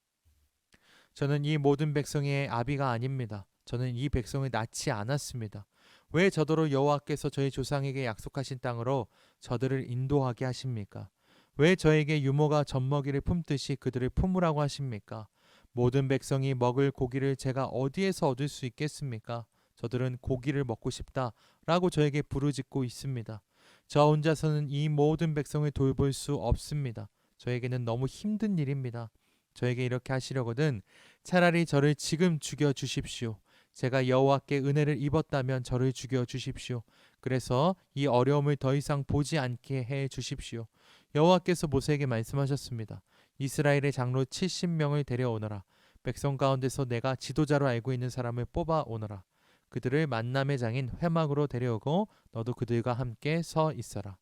저는 이 모든 백성의 아비가 아닙니다. 저는 이 백성을 낳지 않았습니다. 왜 저더러 여호와께서 저희 조상에게 약속하신 땅으로 저들을 인도하게 하십니까? 왜 저에게 유모가 젖먹이를 품듯이 그들을 품으라고 하십니까? 모든 백성이 먹을 고기를 제가 어디에서 얻을 수 있겠습니까? 저들은 고기를 먹고 싶다라고 저에게 부르짖고 있습니다. 저 혼자서는 이 모든 백성을 돌볼 수 없습니다. 저에게는 너무 힘든 일입니다. 저에게 이렇게 하시려거든 차라리 저를 지금 죽여 주십시오. 제가 여호와께 은혜를 입었다면 저를 죽여 주십시오. 그래서 이 어려움을 더 이상 보지 않게 해 주십시오. 여호와께서 모세에게 말씀하셨습니다. 이스라엘의 장로 70명을 데려오너라. 백성 가운데서 내가 지도자로 알고 있는 사람을 뽑아 오너라. 그들을 만남의 장인 회막으로 데려오고 너도 그들과 함께 서 있어라.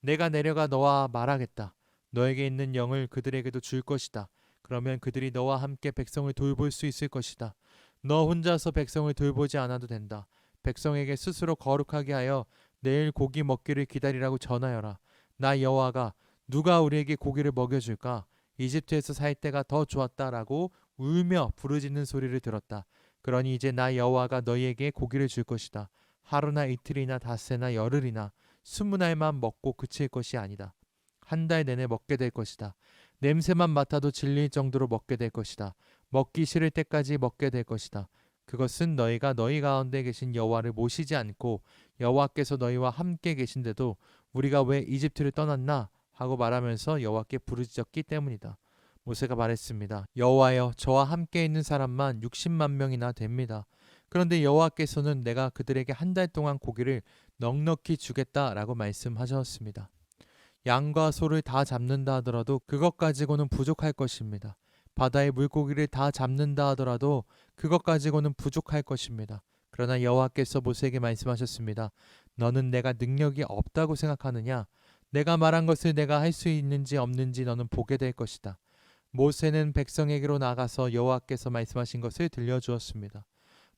내가 내려가 너와 말하겠다. 너에게 있는 영을 그들에게도 줄 것이다. 그러면 그들이 너와 함께 백성을 돌볼 수 있을 것이다. 너 혼자서 백성을 돌보지 않아도 된다. 백성에게 스스로 거룩하게 하여 내일 고기 먹기를 기다리라고 전하여라. 나 여호와가 누가 우리에게 고기를 먹여줄까? 이집트에서 살 때가 더 좋았다라고 울며 부르짖는 소리를 들었다. 그러니 이제 나 여호와가 너희에게 고기를 줄 것이다. 하루나 이틀이나 닷새나 열흘이나 20날만 먹고 그칠 것이 아니다. 한 달 내내 먹게 될 것이다. 냄새만 맡아도 질릴 정도로 먹게 될 것이다. 먹기 싫을 때까지 먹게 될 것이다. 그것은 너희가 너희 가운데 계신 여호와를 모시지 않고 여호와께서 너희와 함께 계신데도 우리가 왜 이집트를 떠났나 하고 말하면서 여호와께 부르짖었기 때문이다. 모세가 말했습니다. 여호와여, 저와 함께 있는 사람만 60만 명이나 됩니다. 그런데 여호와께서는 내가 그들에게 한 달 동안 고기를 넉넉히 주겠다라고 말씀하셨습니다. 양과 소를 다 잡는다 하더라도 그것 가지고는 부족할 것입니다. 바다의 물고기를 다 잡는다 하더라도 그것 가지고는 부족할 것입니다. 그러나 여호와께서 모세에게 말씀하셨습니다. 너는 내가 능력이 없다고 생각하느냐? 내가 말한 것을 내가 할 수 있는지 없는지 너는 보게 될 것이다. 모세는 백성에게로 나가서 여호와께서 말씀하신 것을 들려주었습니다.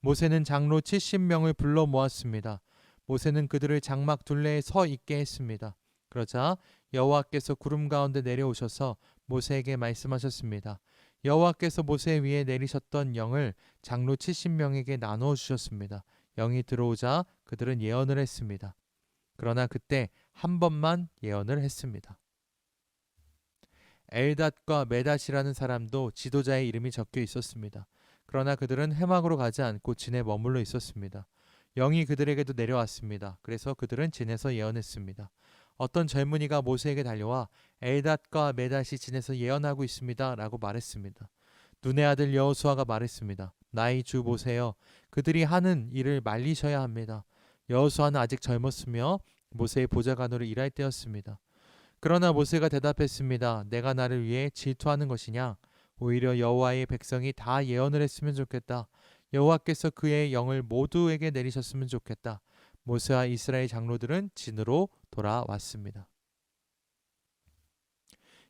모세는 장로 70명을 불러 모았습니다. 모세는 그들을 장막 둘레에 서 있게 했습니다. 그러자 여호와께서 구름 가운데 내려오셔서 모세에게 말씀하셨습니다. 여호와께서 모세 위에 내리셨던 영을 장로 70명에게 나누어 주셨습니다. 영이 들어오자 그들은 예언을 했습니다. 그러나 그때 한 번만 예언을 했습니다. 엘닷과 메닷이라는 사람도 지도자의 이름이 적혀 있었습니다. 그러나 그들은 회막으로 가지 않고 진에 머물러 있었습니다. 영이 그들에게도 내려왔습니다. 그래서 그들은 진에서 예언했습니다. 어떤 젊은이가 모세에게 달려와 엘닷과 메닷이 진에서 예언하고 있습니다 라고 말했습니다. 눈의 아들 여호수아가 말했습니다. 나의 주 모세여, 그들이 하는 일을 말리셔야 합니다. 여호수아는 아직 젊었으며 모세의 보좌관으로 일할 때였습니다. 그러나 모세가 대답했습니다. 내가 나를 위해 질투하는 것이냐? 오히려 여호와의 백성이 다 예언을 했으면 좋겠다. 여호와께서 그의 영을 모두에게 내리셨으면 좋겠다. 모세와 이스라엘 장로들은 진으로 돌아왔습니다.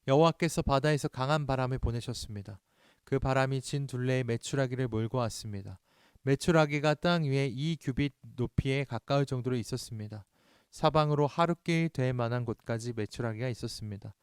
여호와께서 바다에서 강한 바람을 보내셨습니다. 그 바람이 진 둘레에 메추라기를 몰고 왔습니다. 메추라기가 땅 위에 2규빗 높이에 가까울 정도로 있었습니다. 사방으로 하룻길 될 만한 곳까지 메추라기가 있었습니다.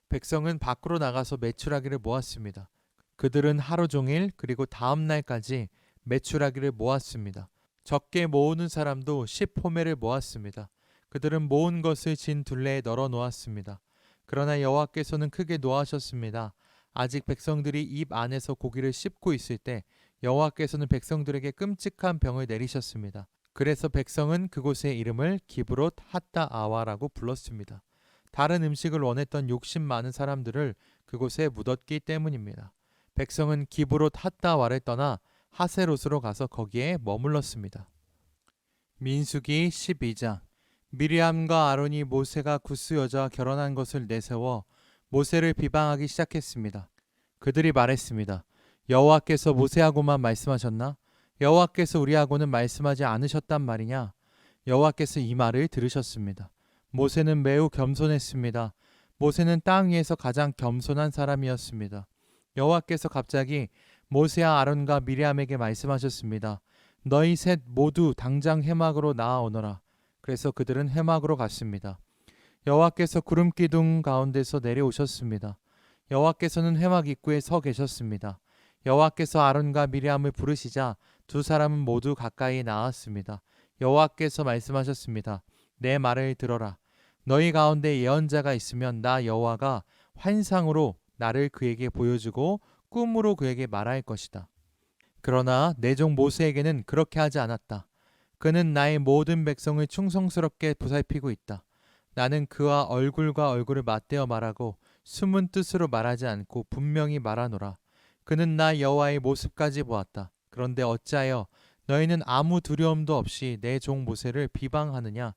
백성은 밖으로 나가서 메추라기를 모았습니다. 그들은 하루 종일 그리고 다음 날까지 메추라기를 모았습니다. 적게 모으는 사람도 10호멜을 모았습니다. 그들은 모은 것을 진 둘레에 널어 놓았습니다. 그러나 여호와께서는 크게 노하셨습니다. 아직 백성들이 입 안에서 고기를 씹고 있을 때 여호와께서는 백성들에게 끔찍한 병을 내리셨습니다. 그래서 백성은 그곳의 이름을 기브롯 핫다 아와라고 불렀습니다. 다른 음식을 원했던 욕심 많은 사람들을 그곳에 묻었기 때문입니다. 백성은 기브롯 핫다와를 떠나 하세롯으로 가서 거기에 머물렀습니다. 민수기 12장. 미리암과 아론이 모세가 구스 여자와 결혼한 것을 내세워 모세를 비방하기 시작했습니다. 그들이 말했습니다. 여호와께서 모세하고만 말씀하셨나? 여호와께서 우리하고는 말씀하지 않으셨단 말이냐? 여호와께서 이 말을 들으셨습니다. 모세는 매우 겸손했습니다. 모세는 땅 위에서 가장 겸손한 사람이었습니다. 여호와께서 갑자기 모세와 아론과 미리암에게 말씀하셨습니다. 너희 셋 모두 당장 회막으로 나아오너라. 그래서 그들은 회막으로 갔습니다. 여호와께서 구름 기둥 가운데서 내려오셨습니다. 여호와께서는 회막 입구에 서 계셨습니다. 여호와께서 아론과 미리암을 부르시자 두 사람은 모두 가까이 나왔습니다. 여호와께서 말씀하셨습니다. 내 말을 들어라. 너희 가운데 예언자가 있으면 나 여호와가 환상으로 나를 그에게 보여주고 꿈으로 그에게 말할 것이다. 그러나 내 종 모세에게는 그렇게 하지 않았다. 그는 나의 모든 백성을 충성스럽게 보살피고 있다. 나는 그와 얼굴과 얼굴을 맞대어 말하고 숨은 뜻으로 말하지 않고 분명히 말하노라. 그는 나 여호와의 모습까지 보았다. 그런데 어찌하여 너희는 아무 두려움도 없이 내 종 모세를 비방하느냐?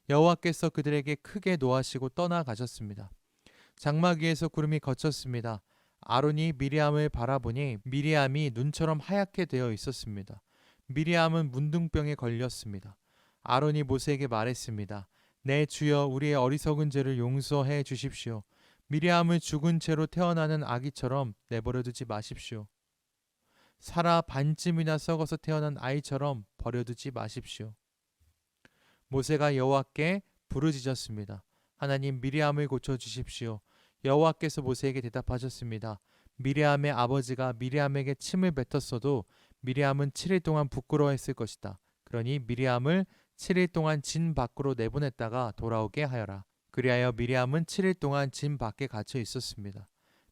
여호와께서 그들에게 크게 노하시고 떠나가셨습니다. 장막 위에서 구름이 걷혔습니다. 아론이 미리암을 바라보니 미리암이 눈처럼 하얗게 되어 있었습니다. 미리암은 문둥병에 걸렸습니다. 아론이 모세에게 말했습니다. 내 주여, 우리의 어리석은 죄를 용서해 주십시오. 미리암을 죽은 채로 태어나는 아기처럼 내버려 두지 마십시오. 살아 반쯤이나 썩어서 태어난 아이처럼 버려두지 마십시오. 모세가 여호와께 부르짖었습니다. 하나님, 미리암을 고쳐주십시오. 여호와께서 모세에게 대답하셨습니다. 미리암의 아버지가 미리암에게 침을 뱉었어도 미리암은 7일 동안 부끄러워했을 것이다. 그러니 미리암을 7일 동안 진 밖으로 내보냈다가 돌아오게 하여라. 그리하여 미리암은 7일 동안 진 밖에 갇혀 있었습니다.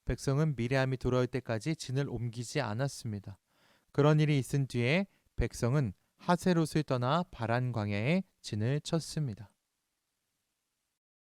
백성은 미리암이 돌아올 때까지 진을 옮기지 않았습니다. 그런 일이 있은 뒤에 백성은 하세롯을 떠나 바란 광야에 진을 쳤습니다.